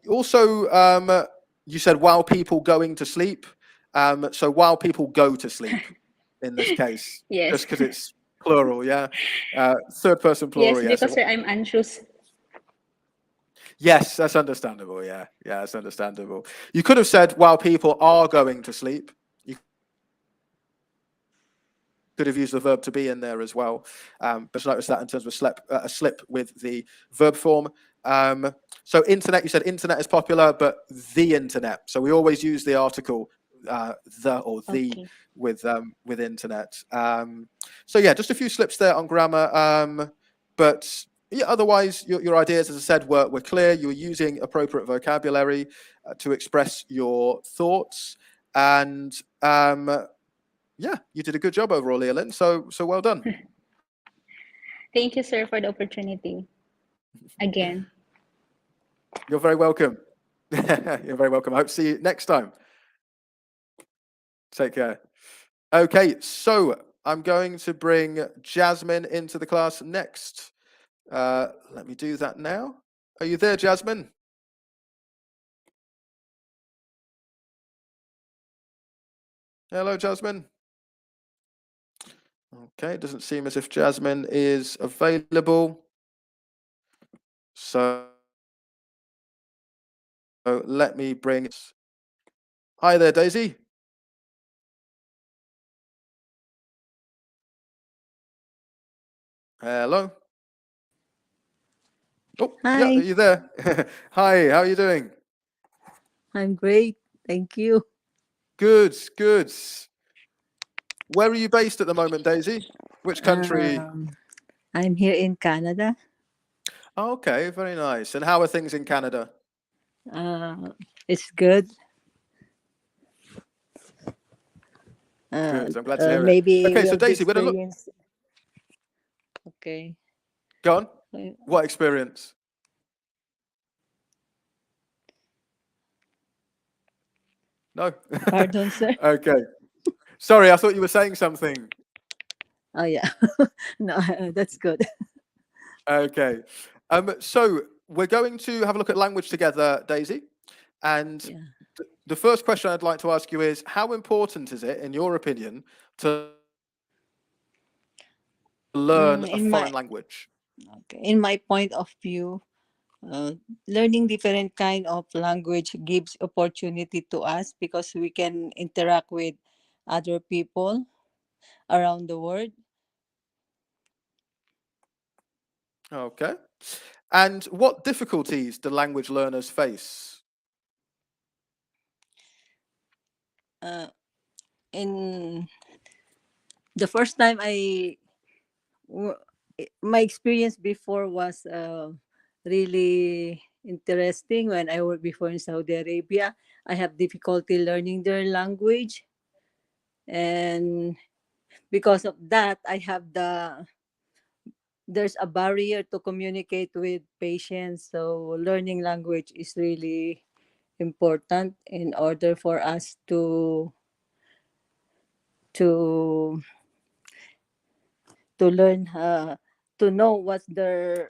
also you said while people going to sleep. So while people go to sleep in this case, Yes. just because it's plural, yeah. Third person plural, Yes, yeah. because sir, I'm anxious. Yes, that's understandable. Yeah, that's understandable. You could have said while people are going to sleep. You could have used the verb to be in there as well. But notice that in terms of a slip with the verb form. So internet, you said internet is popular, but the internet. So we always use the article the or the Okay. with internet. So yeah, just a few slips there on grammar. But yeah, otherwise your ideas, as I said, were clear. You were using appropriate vocabulary to express your thoughts, and yeah, you did a good job overall, Leland. So well done. Thank you, sir, for the opportunity again. You're very welcome. You're very welcome. I hope to see you next time. Take care. Okay, so I'm going to bring Jasmine into the class next. Let me do that now. Are you there, Jasmine? Hello, Jasmine. Okay, it doesn't seem as if Jasmine is available. So let me bring. Hi there, Daisy. Hello. Oh, yeah, are Hi, you there? Hi, how are you doing? I'm great. Thank you. Good, good. Where are you based at the moment, Daisy? Which country? I'm here in Canada. Oh, okay, very nice. And how are things in Canada? It's good. Uh, Good, I'm glad to hear it. Maybe Okay, so we'll be Daisy, we're gonna look. experienced. Okay. Go on. Uh, What experience? No? Pardon, sir. Okay. Sorry, I thought you were saying something. Oh yeah. No, that's good. Okay. So we're going to have a look at language together, Daisy. And Yeah. the first question I'd like to ask you is, how important is it, in your opinion, to learn a In my foreign language? in my point of view, learning different kind of language gives opportunity to us because we can interact with other people around the world. Okay. And what difficulties do language learners face? Uh, in the first time w- my experience before was really interesting. When I worked before in Saudi Arabia, I have difficulty learning their language, and because of that, there's a barrier to communicate with patients. So learning language is really important in order for us to learn to know what's their,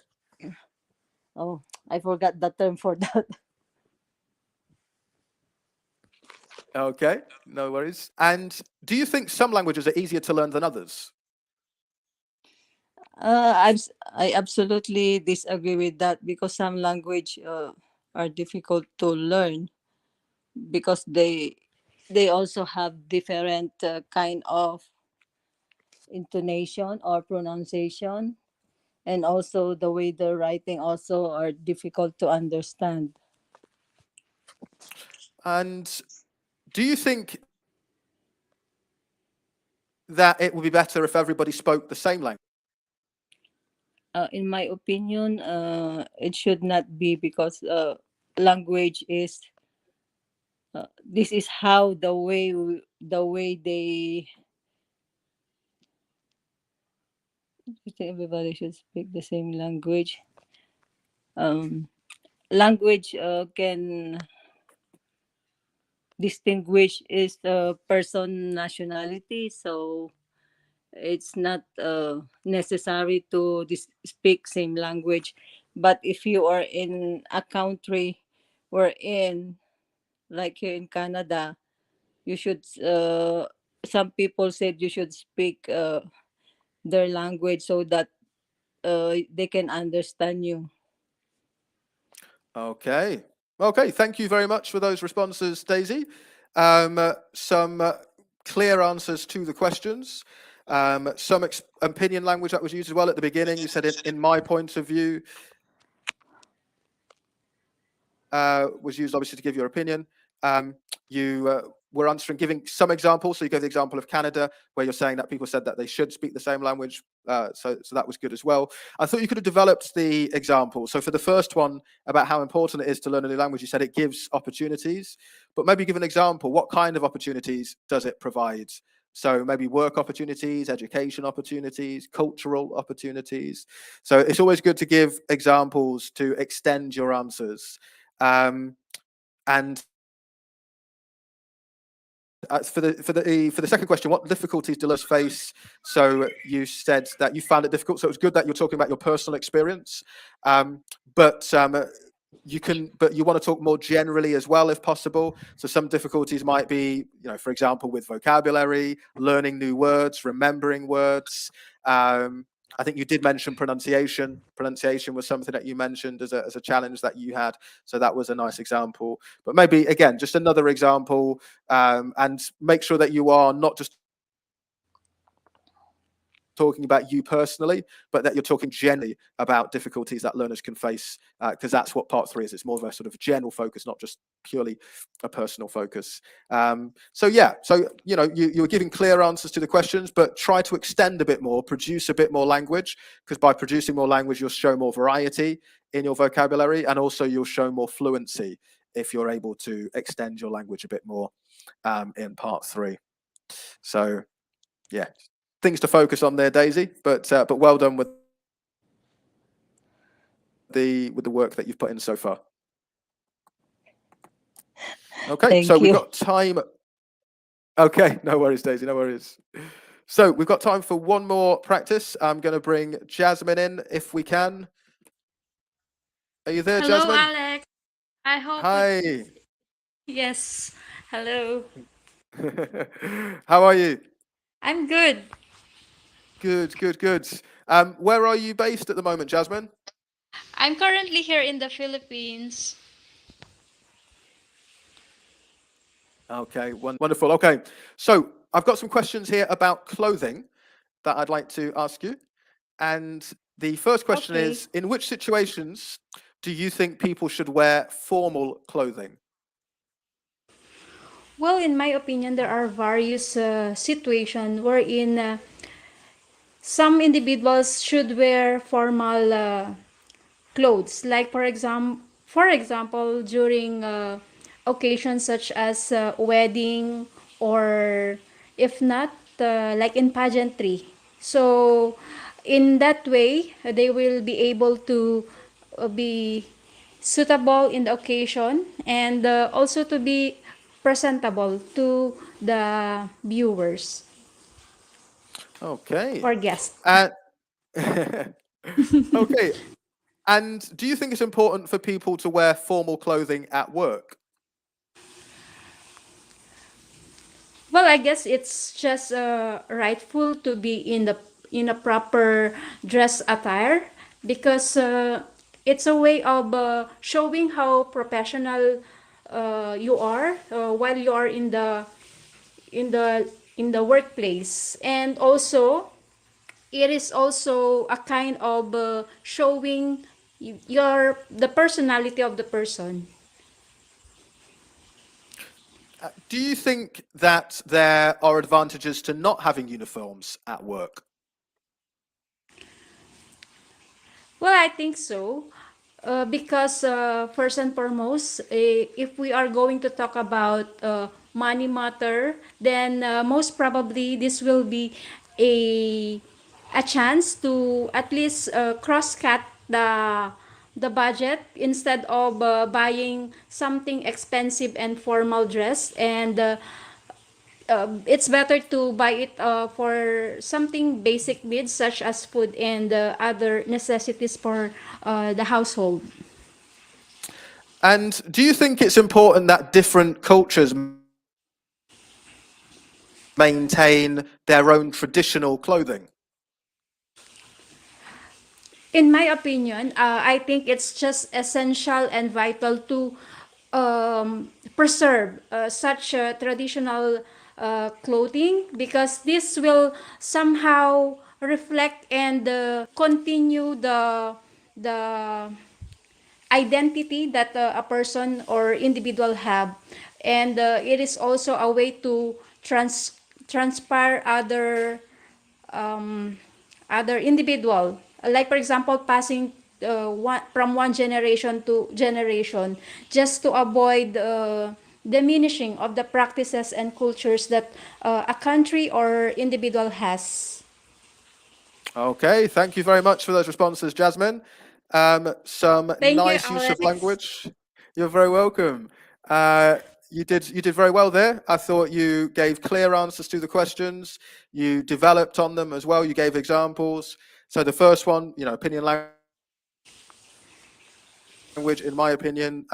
oh, I forgot the term for that. Okay, no worries. And do you think some languages are easier to learn than others? I absolutely disagree with that because some language are difficult to learn because they also have different kind of intonation or pronunciation, and also the way they're writing also are difficult to understand. And do you think that it would be better if everybody spoke the same language? In my opinion, it should not be because language is this is how the way they I think everybody should speak the same language. Um, Language can distinguish is the person nationality, so it's not necessary to speak same language. But if you are in a country wherein, like here in Canada, you should some people said you should speak their language so that they can understand you. Okay. Okay, thank you very much for those responses, Daisy. Some clear answers to the questions. Some opinion language that was used as well at the beginning. You said, in my point of view, was used obviously to give your opinion. You were answering, giving some examples. So you gave the example of Canada, where you're saying that people said that they should speak the same language. So that was good as well. I thought you could have developed the example. So for the first one about how important it is to learn a new language, you said it gives opportunities, but maybe give an example. What kind of opportunities does it provide? So maybe work opportunities, education opportunities, cultural opportunities. So it's always good to give examples to extend your answers. And for the second question, what difficulties do learners face? So you said that you found it difficult. So it was good that you're talking about your personal experience. But you can, but you want to talk more generally as well if possible. So some difficulties might be, for example, with vocabulary, learning new words, remembering words. I think you did mention pronunciation. Pronunciation was something that you mentioned as a challenge that you had. So that was a nice example. But maybe, again, just another example, and make sure that you are not just talking about you personally, but that you're talking generally about difficulties that learners can face, because that's what part 3 is. It's more of a sort of general focus, not just purely a personal focus. So you're giving clear answers to the questions, but try to extend a bit more, produce a bit more language, because by producing more language, you'll show more variety in your vocabulary, and also you'll show more fluency if you're able to extend your language a bit more in part 3. So yeah, things to focus on there, Daisy, but well done with the work that you've put in so far. Okay, Thank so we've you. got time. Okay, no worries, Daisy, no worries. So we've got time for one more practice. I'm going to bring Jasmine in if we can. Are you there, Hello, Jasmine? Alex. I hope Hi. yes. Hello. How are you? I'm good. Good, good, good. Where are you based at the moment, Jasmine? I'm currently here in the Philippines. Okay, wonderful. Okay, so I've got some questions here about clothing that I'd like to ask you. And the first question Okay. is, in which situations do you think people should wear formal clothing? Well, in my opinion, there are various situations wherein some individuals should wear formal clothes, like for example during occasions such as wedding, or if not like in pageantry. So in that way they will be able to be suitable in the occasion, and also to be presentable to the viewers Okay. or guests. Uh, okay. And do you think it's important for people to wear formal clothing at work? Well, I guess it's just rightful to be in a proper dress attire, because it's a way of showing how professional you are while you are in the in the workplace, and also it is also a kind of showing the personality of the person. Do you think that there are advantages to not having uniforms at work? Well, I think so. Because first and foremost, if we are going to talk about money matter, then most probably this will be a a chance to at least cross cut the budget, instead of buying something expensive and formal dress, and it's better to buy it for something basic needs such as food and other necessities for the household. And do you think it's important that different cultures maintain their own traditional clothing? In my opinion, I think it's just essential and vital to preserve such traditional clothing, because this will somehow reflect and continue the identity that a person or individual have, and it is also a way to transpire other individual, like for example passing from one generation to generation, just to avoid diminishing of the practices and cultures that a country or individual has. Okay, thank you very much for those responses, Jasmine. Some Thank you, nice use of Alex. language. You're very welcome. You did very well there. I thought you gave clear answers to the questions. You developed on them as well. You gave examples. So the first one, opinion language language, in my opinion.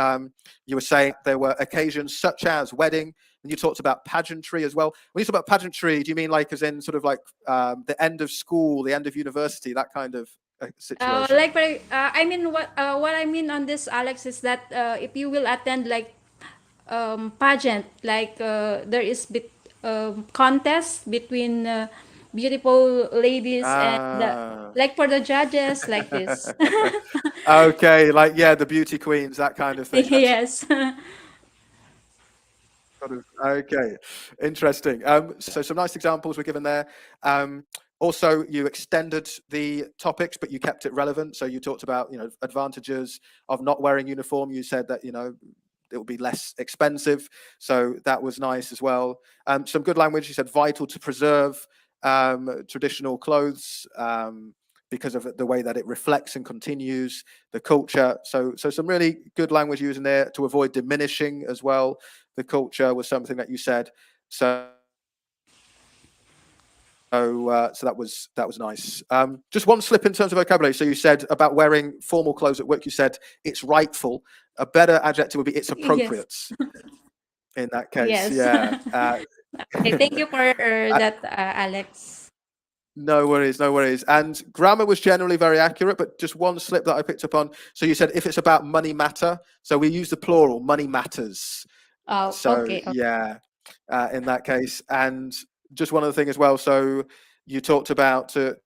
You were saying there were occasions such as wedding, and you talked about pageantry as well. When you talk about pageantry, do you mean like as in sort of like the end of school, the end of university, that kind of situation? I mean, what I mean on this, Alex, is that if you will attend like pageant, like there is contest between beautiful ladies and Ah. like for the judges, like this. Okay, like yeah, the beauty queens, that kind of thing. That's Yes. sort of okay, interesting. So some nice examples were given there. Also, you extended the topics, but you kept it relevant. So you talked about, you know, advantages of not wearing uniform. You said that, you know, it will be less expensive. So that was nice as well. Some good language. You said vital to preserve traditional clothes because of the way that it reflects and continues the culture. So some really good language using there to avoid diminishing as well. The culture was something that you said. So that was nice. Just one slip in terms of vocabulary. So you said about wearing formal clothes at work. You said it's rightful. A better adjective would be it's Yes. appropriate. In that case, Yes. yeah. Okay, thank you for that, Alex. No worries, no worries. And grammar was generally very accurate, but just one slip that I picked up on. So you said if it's about money matter, so we use the plural, money matters. Oh, So okay. yeah, in that case. And just one other thing as well. So you talked about to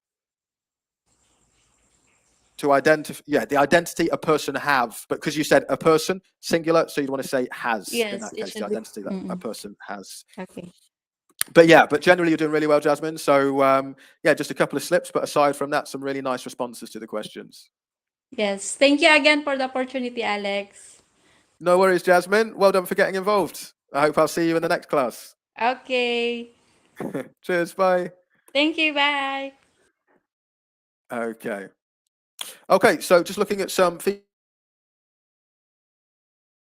identify, yeah, the identity a person have, but because you said a person singular, so you'd want to say has in Yes, that it case, the should be. identity that a person has. Okay. But yeah, but generally you're doing really well, Jasmine. So yeah, just a couple of slips, but aside from that, some really nice responses to the questions. Yes. Thank you again for the opportunity, Alex. No worries, Jasmine. Well done for getting involved. I hope I'll see you in the next class. Okay. Cheers, bye. Thank you. Bye. Okay. Okay, so just looking at some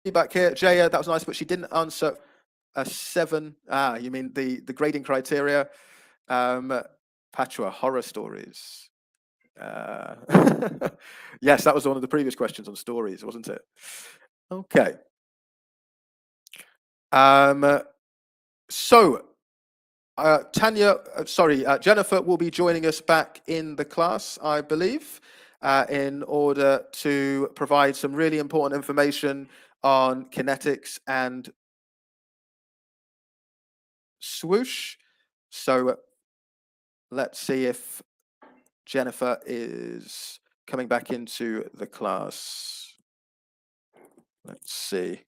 feedback here. Jaya, that was nice, but she didn't answer a 7. You mean the grading criteria? Patchua, horror stories. Yes, that was one of the previous questions on stories, wasn't it? Okay. So Jennifer will be joining us back in the class, I believe, in order to provide some really important information on kinetics and swoosh. So let's see if Jennifer is coming back into the class. Let's see.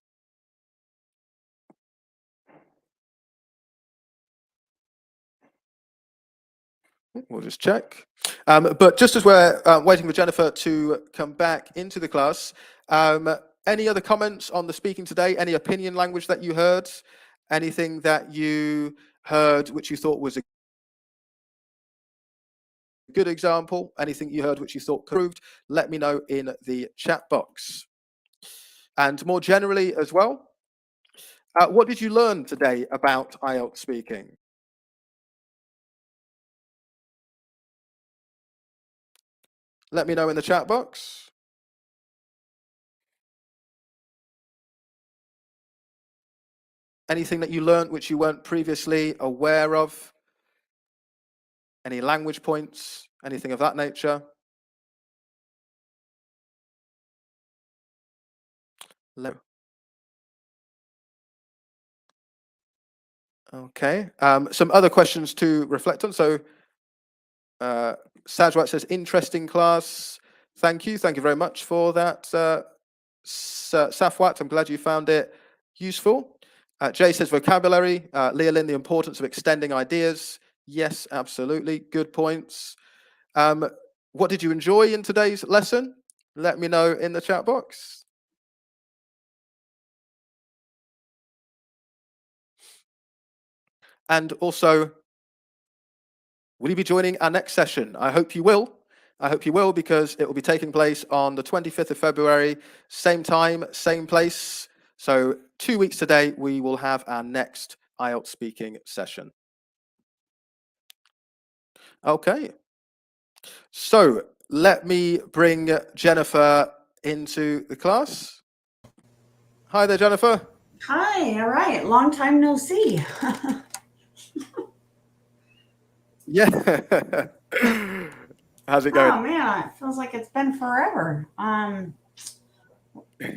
We'll just check. But just as we're waiting for Jennifer to come back into the class, any other comments on the speaking today? Any opinion language that you heard? Anything that you heard which you thought was a good example? Anything you heard which you thought proved? Let me know in the chat box. And more generally as well, what did you learn today about IELTS speaking? Let me know in the chat box. Anything that you learned which you weren't previously aware of? Any language points? Anything of that nature? Okay. Some other questions to reflect on. So Sajwat says, interesting class. Thank you. Thank you very much for that, Safwat. I'm glad you found it useful. Jay says, vocabulary. Leah Lynn, the importance of extending ideas. Yes, absolutely. Good points. What did you enjoy in today's lesson? Let me know in the chat box. And also, will you be joining our next session? I hope you will. I hope you will, because it will be taking place on the 25th of February, same time, same place. So 2 weeks today, we will have our next IELTS speaking session. Okay. So let me bring Jennifer into the class. Hi there, Jennifer. Hi, all right. Long time no see. Yeah. How's it going? Oh man, it feels like it's been forever.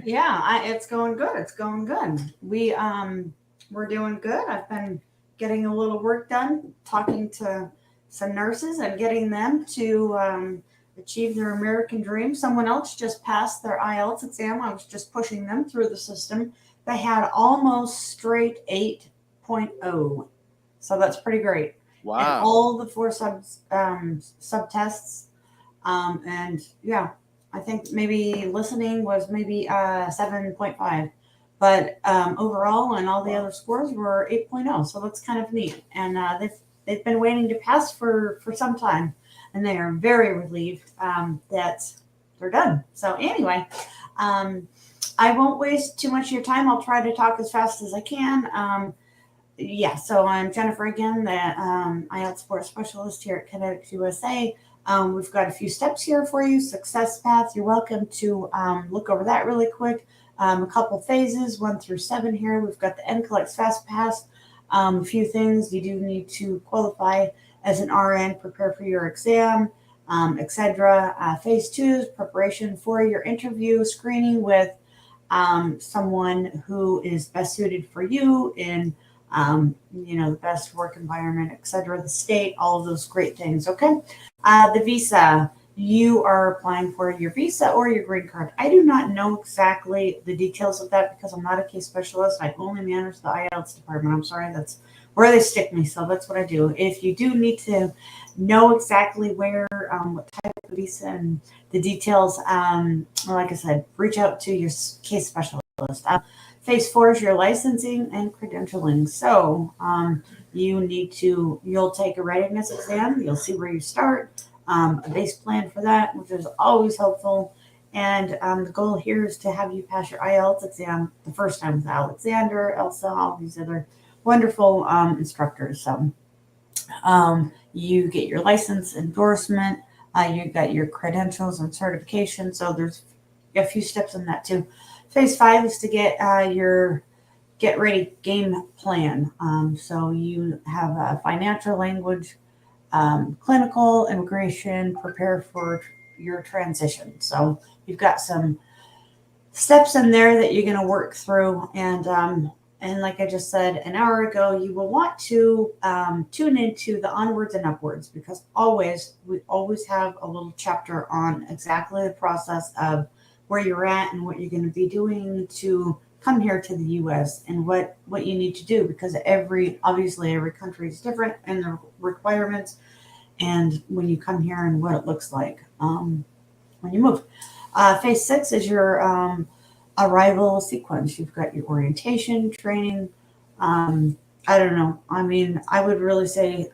Yeah, it's going good. It's going good. We're doing good. I've been getting a little work done, talking to some nurses and getting them to achieve their American dream. Someone else just passed their IELTS exam. I was just pushing them through the system. They had almost straight 8.0. So that's pretty great. And Wow. all the four subtests. And yeah, I think maybe listening was maybe 7.5, but overall and all the other scores were 8.0. So that's kind of neat. And they've been waiting to pass for some time, and they are very relieved that they're done. So anyway, I won't waste too much of your time. I'll try to talk as fast as I can. Yeah, so I'm Jennifer again, the IELTS Sports Specialist here at Connetics USA. We've got a few steps here for you. Success path. You're welcome to look over that really quick. A couple phases, 1 through 7 here. We've got the NCLEX Fast Pass. A few things. You do need to qualify as an RN, prepare for your exam, etc. Phase 2 is preparation for your interview, screening with someone who is best suited for you in the best work environment, etc., the state, all of those great things. Okay. The visa, you are applying for your visa or your green card. I do not know exactly the details of that because I'm not a case specialist. I only manage the IELTS department. I'm sorry, that's where they stick me. So that's what I do. If you do need to know exactly where, what type of visa and the details, like I said, reach out to your case specialist. Phase 4 is your licensing and credentialing. So you'll take a readiness exam. You'll see where you start, a base plan for that, which is always helpful. And the goal here is to have you pass your IELTS exam the first time with Alexander, Elsa, all these other wonderful instructors. So you get your license endorsement. You got your credentials and certification. So there's a few steps in that too. Phase 5 is to get your get ready game plan. So you have a financial, language, clinical, immigration, prepare for your transition. So you've got some steps in there that you're going to work through. And like I just said an hour ago, you will want to tune into the onwards and upwards, because we always have a little chapter on exactly the process of where you're at and what you're going to be doing to come here to the U.S. and what you need to do, because obviously every country is different in the requirements and when you come here and what it looks like when you move. Phase 6 is your arrival sequence. You've got your orientation, training. I don't know. I mean, I would really say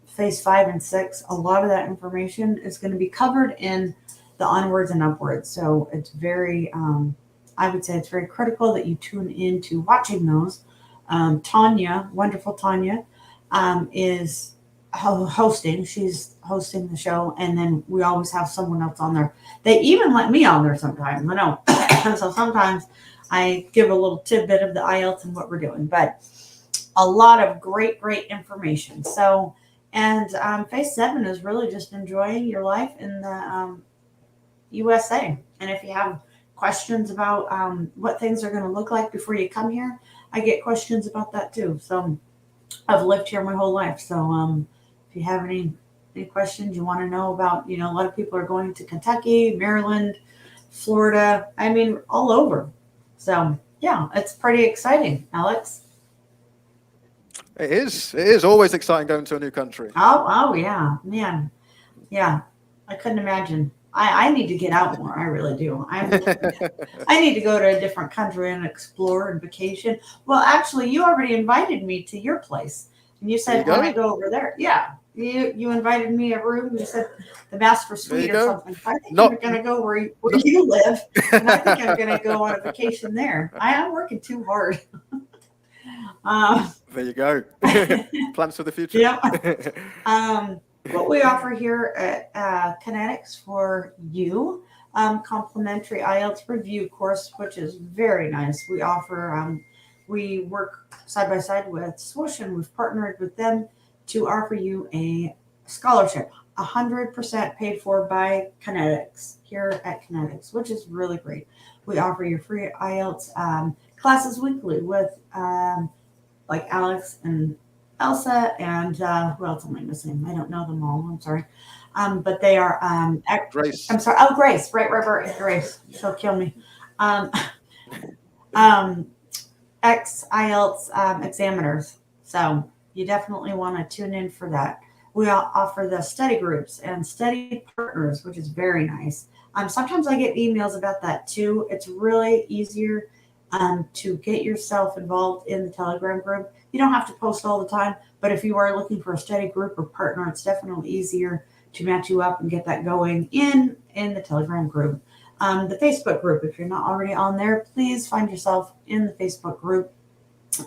phase 5 and 6, a lot of that information is going to be covered in the onwards and upwards. So it's very, I would say it's very critical that you tune into watching those. Tanya, wonderful Tanya, is hosting. She's hosting the show. And then we always have someone else on there. They even let me on there sometimes. I know. So sometimes I give a little tidbit of the IELTS and what we're doing, but a lot of great information. So, and phase 7 is really just enjoying your life in the USA. And if you have questions about what things are going to look like before you come here, I get questions about that too. So I've lived here my whole life. So if you have any questions you want to know about, a lot of people are going to Kentucky, Maryland, Florida, I mean, all over. So yeah, it's pretty exciting, Alex. It is always exciting going to a new country. Oh yeah, man. Yeah, I couldn't imagine. I need to get out more. I really do. I need to go to a different country and explore and vacation. Well, actually, you already invited me to your place, and you said when I go over there. Yeah, you invited me a room. You said the master suite or something. I think I'm going to go where you live, and I think I'm going to go on a vacation there. I am working too hard. There you go. Plans for the future. Yep. What we offer here at Connetics for you, complimentary IELTS review course, which is very nice. We offer, we work side by side with Swoosh, and we've partnered with them to offer you a scholarship, 100% paid for by Connetics here at Kinetics, which is really great. We offer you free IELTS classes weekly with like Alex and Elsa and who else am I missing? I don't know them all. I'm sorry. But they are Grace. I'm sorry. Oh, Grace. Right. Grace. She'll kill me. Ex IELTS examiners. So you definitely want to tune in for that. We offer the study groups and study partners, which is very nice. Sometimes I get emails about that too. It's really easier to get yourself involved in the Telegram group. You don't have to post all the time, but if you are looking for a study group or partner, it's definitely easier to match you up and get that going in the Telegram group. The Facebook group, if you're not already on there, please find yourself in the Facebook group.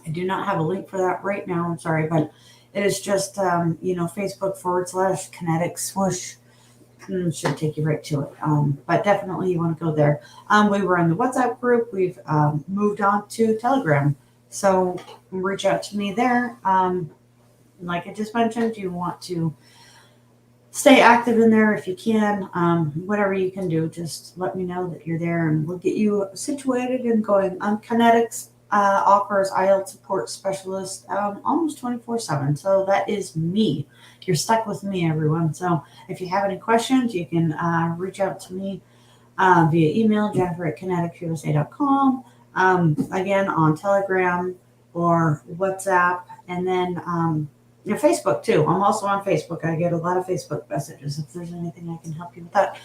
I do not have a link for that right now. I'm sorry, but it is just, Facebook/Kinetics Swoosh. Should take you right to it. But definitely you want to go there. We were in the WhatsApp group. We've moved on to Telegram. So reach out to me there. Like I just mentioned, you want to stay active in there if you can. Whatever you can do, just let me know that you're there and we'll get you situated and going. Kinetics offers IELTS support specialist almost 24/7. So that is me. You're stuck with me, everyone. So if you have any questions, you can reach out to me via email, jennifer@kineticsusa.com. Again, on Telegram or WhatsApp, and then Facebook too. I'm also on Facebook. I get a lot of Facebook messages if there's anything I can help you with that.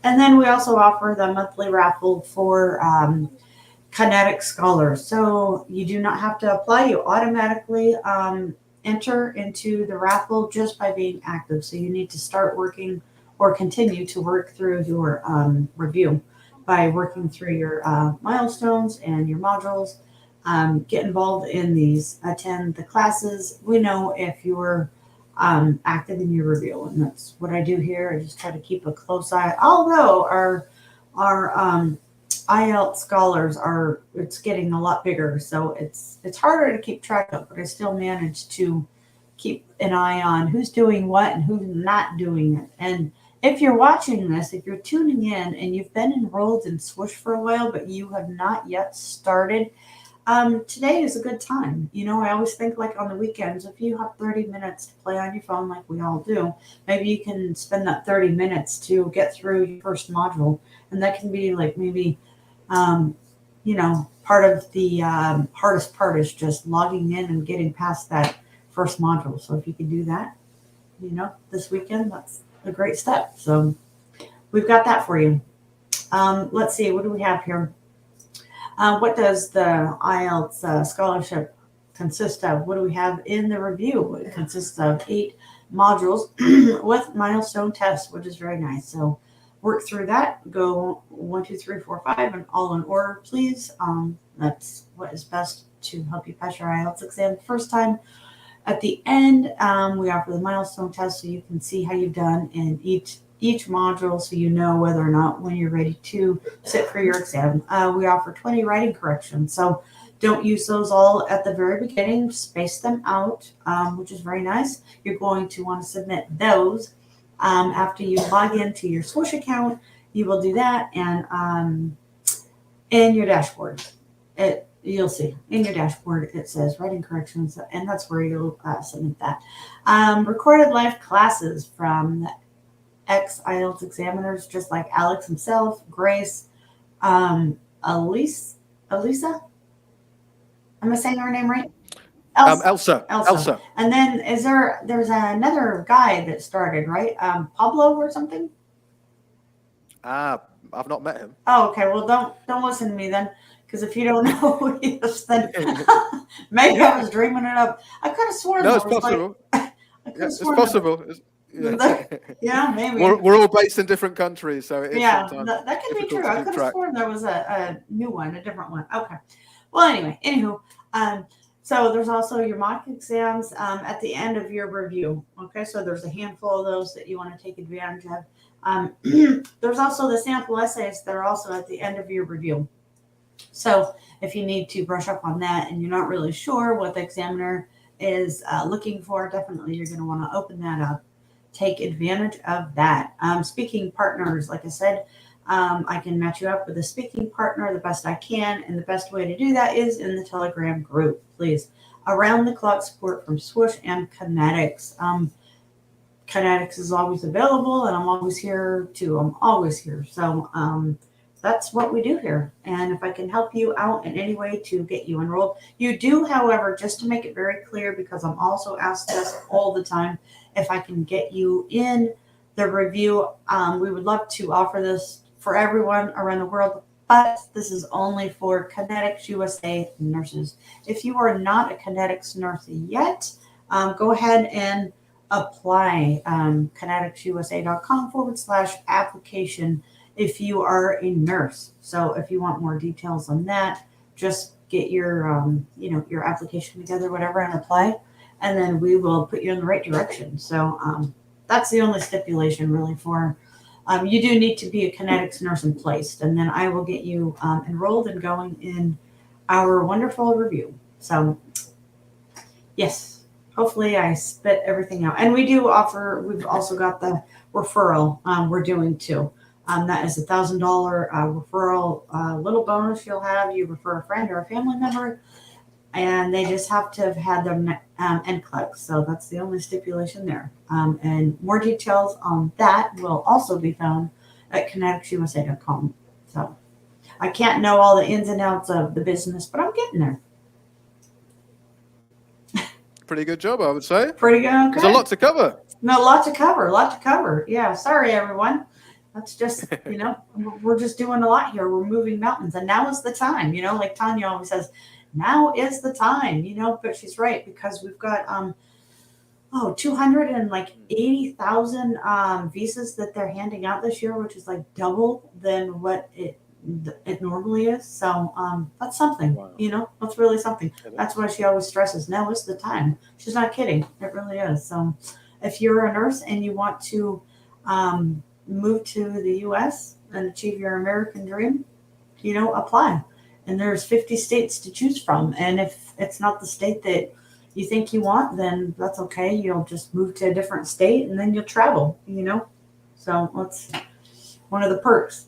And then we also offer the monthly raffle for Kinetics Scholars. So you do not have to apply. You automatically enter into the raffle just by being active. So you need to start working or continue to work through your review by working through your milestones and your modules. Get involved in these, attend the classes. We know if you're active in your review, and that's what I do here. I just try to keep a close eye. Although our IELTS scholars it's getting a lot bigger, so it's harder to keep track of, but I still manage to keep an eye on who's doing what and who's not doing it. And if you're watching this, if you're tuning in and you've been enrolled in Swoosh for a while, but you have not yet started, today is a good time. I always think like on the weekends, if you have 30 minutes to play on your phone like we all do, maybe you can spend that 30 minutes to get through your first module. And that can be like maybe part of the hardest part is just logging in and getting past that first module. So if you can do that, this weekend, that's a great step. So we've got that for you. Let's see, what do we have here? What does the IELTS scholarship consist of? What do we have in the review? It consists of 8 modules with milestone tests, which is very nice. So work through that. Go 1, 2, 3, 4, 5, and all in order, please. That's what is best to help you pass your IELTS exam the first time. At the end, we offer the milestone test so you can see how you've done in each module, so you know whether or not when you're ready to sit for your exam. We offer 20 writing corrections, so don't use those all at the very beginning. Space them out, which is very nice. You're going to want to submit those after you log into your Swoosh account. You will do that, and in your dashboard, you'll see in your dashboard it says writing corrections, and that's where you'll submit that. Recorded live classes from the ex IELTS examiners, just like Alex himself, Grace, Elisa. Am I saying her name right? Elsa. And then there's another guy that started, right? Pablo or something? I've not met him. Oh, okay. Well, don't listen to me then, because if you don't know who he is, then maybe I was dreaming it up. I could have sworn. No, it's possible. It's possible. Yeah, maybe. We're all based in different countries, so it is sometimes that could be true. I could have track. sworn there was a new one, a different one. Okay. Well, anyway, So there's also your mock exams at the end of your review. Okay, so there's a handful of those that you want to take advantage of. There's also the sample essays that are also at the end of your review. So if you need to brush up on that and you're not really sure what the examiner is looking for, definitely you're going to want to open that up. Take advantage of that. Speaking partners, like I said, I can match you up with a speaking partner the best I can, and the best way to do that is in the Telegram group, please. Around the clock support from Swoosh and Connetics. Kinetics is always available, and I'm always here too. I'm always here. So that's what we do here. And if I can help you out in any way to get you enrolled, you do, however, just to make it very clear, because I'm also asked this all the time, if I can get you in the review, we would love to offer this for everyone around the world, but this is only for Kinetics USA nurses. If you are not a Kinetics nurse yet, go ahead and apply. KineticsUSA.com/application if you are a nurse. So if you want more details on that, just get your your application together, whatever, and apply, and then we will put you in the right direction. So that's the only stipulation really for. You do need to be a Kinetics nurse and placed, and then I will get you enrolled and going in our wonderful review. So yes, hopefully I spit everything out. And we do offer, we've also got the referral we're doing too. That is $1,000 referral little bonus you'll have. You refer a friend or a family member, and they just have to have had their NCLEX. So that's the only stipulation there. And more details on that will also be found at KineticsUSA.com. So I can't know all the ins and outs of the business, but I'm getting there. Pretty good job, I would say. Pretty good. Okay. There's a lot to cover. No, lot to cover. Yeah, sorry, everyone. That's just, we're just doing a lot here. We're moving mountains, and now is the time, like Tanya always says, now is the time, but she's right, because we've got 280,000 visas that they're handing out this year, which is like double than what it normally is. So that's something. Wow. That's really something. That's why she always stresses, now is the time. She's not kidding. It really is. So if you're a nurse and you want to move to the US and achieve your American dream, apply. And there's 50 states to choose from. And if it's not the state that you think you want, then that's okay. You'll just move to a different state and then you'll travel, So that's one of the perks,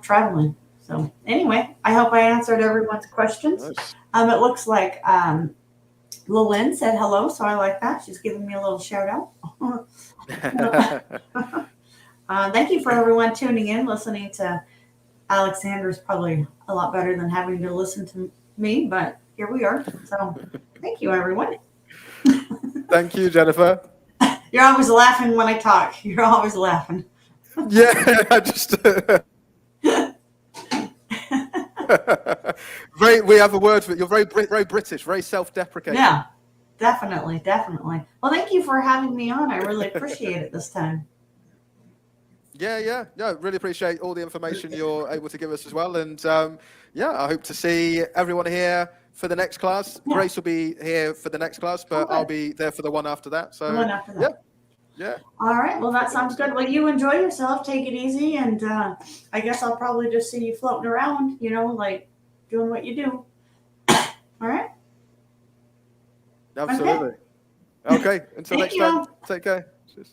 traveling. So anyway, I hope I answered everyone's questions. Nice. It looks like Lilyn said hello, so I like that. She's giving me a little shout out. Thank you for everyone tuning in, listening to Alexander's probably a lot better than having to listen to me, but here we are. So thank you, everyone. Thank you, Jennifer. You're always laughing when I talk. You're always laughing. Yeah, I just we have a word for it. You're very British, very self-deprecating. Yeah, definitely. Well, thank you for having me on. I really appreciate it this time. Yeah. Really appreciate all the information you're able to give us as well. And I hope to see everyone here for the next class. Yeah. Grace will be here for the next class, but I'll be there for the one after that. So The one after that. Yeah. All right. Well, that sounds good. Well, you enjoy yourself. Take it easy. And I guess I'll probably just see you floating around, like doing what you do. All right. Absolutely. Okay. Until Thank next time. you. Take care. Cheers.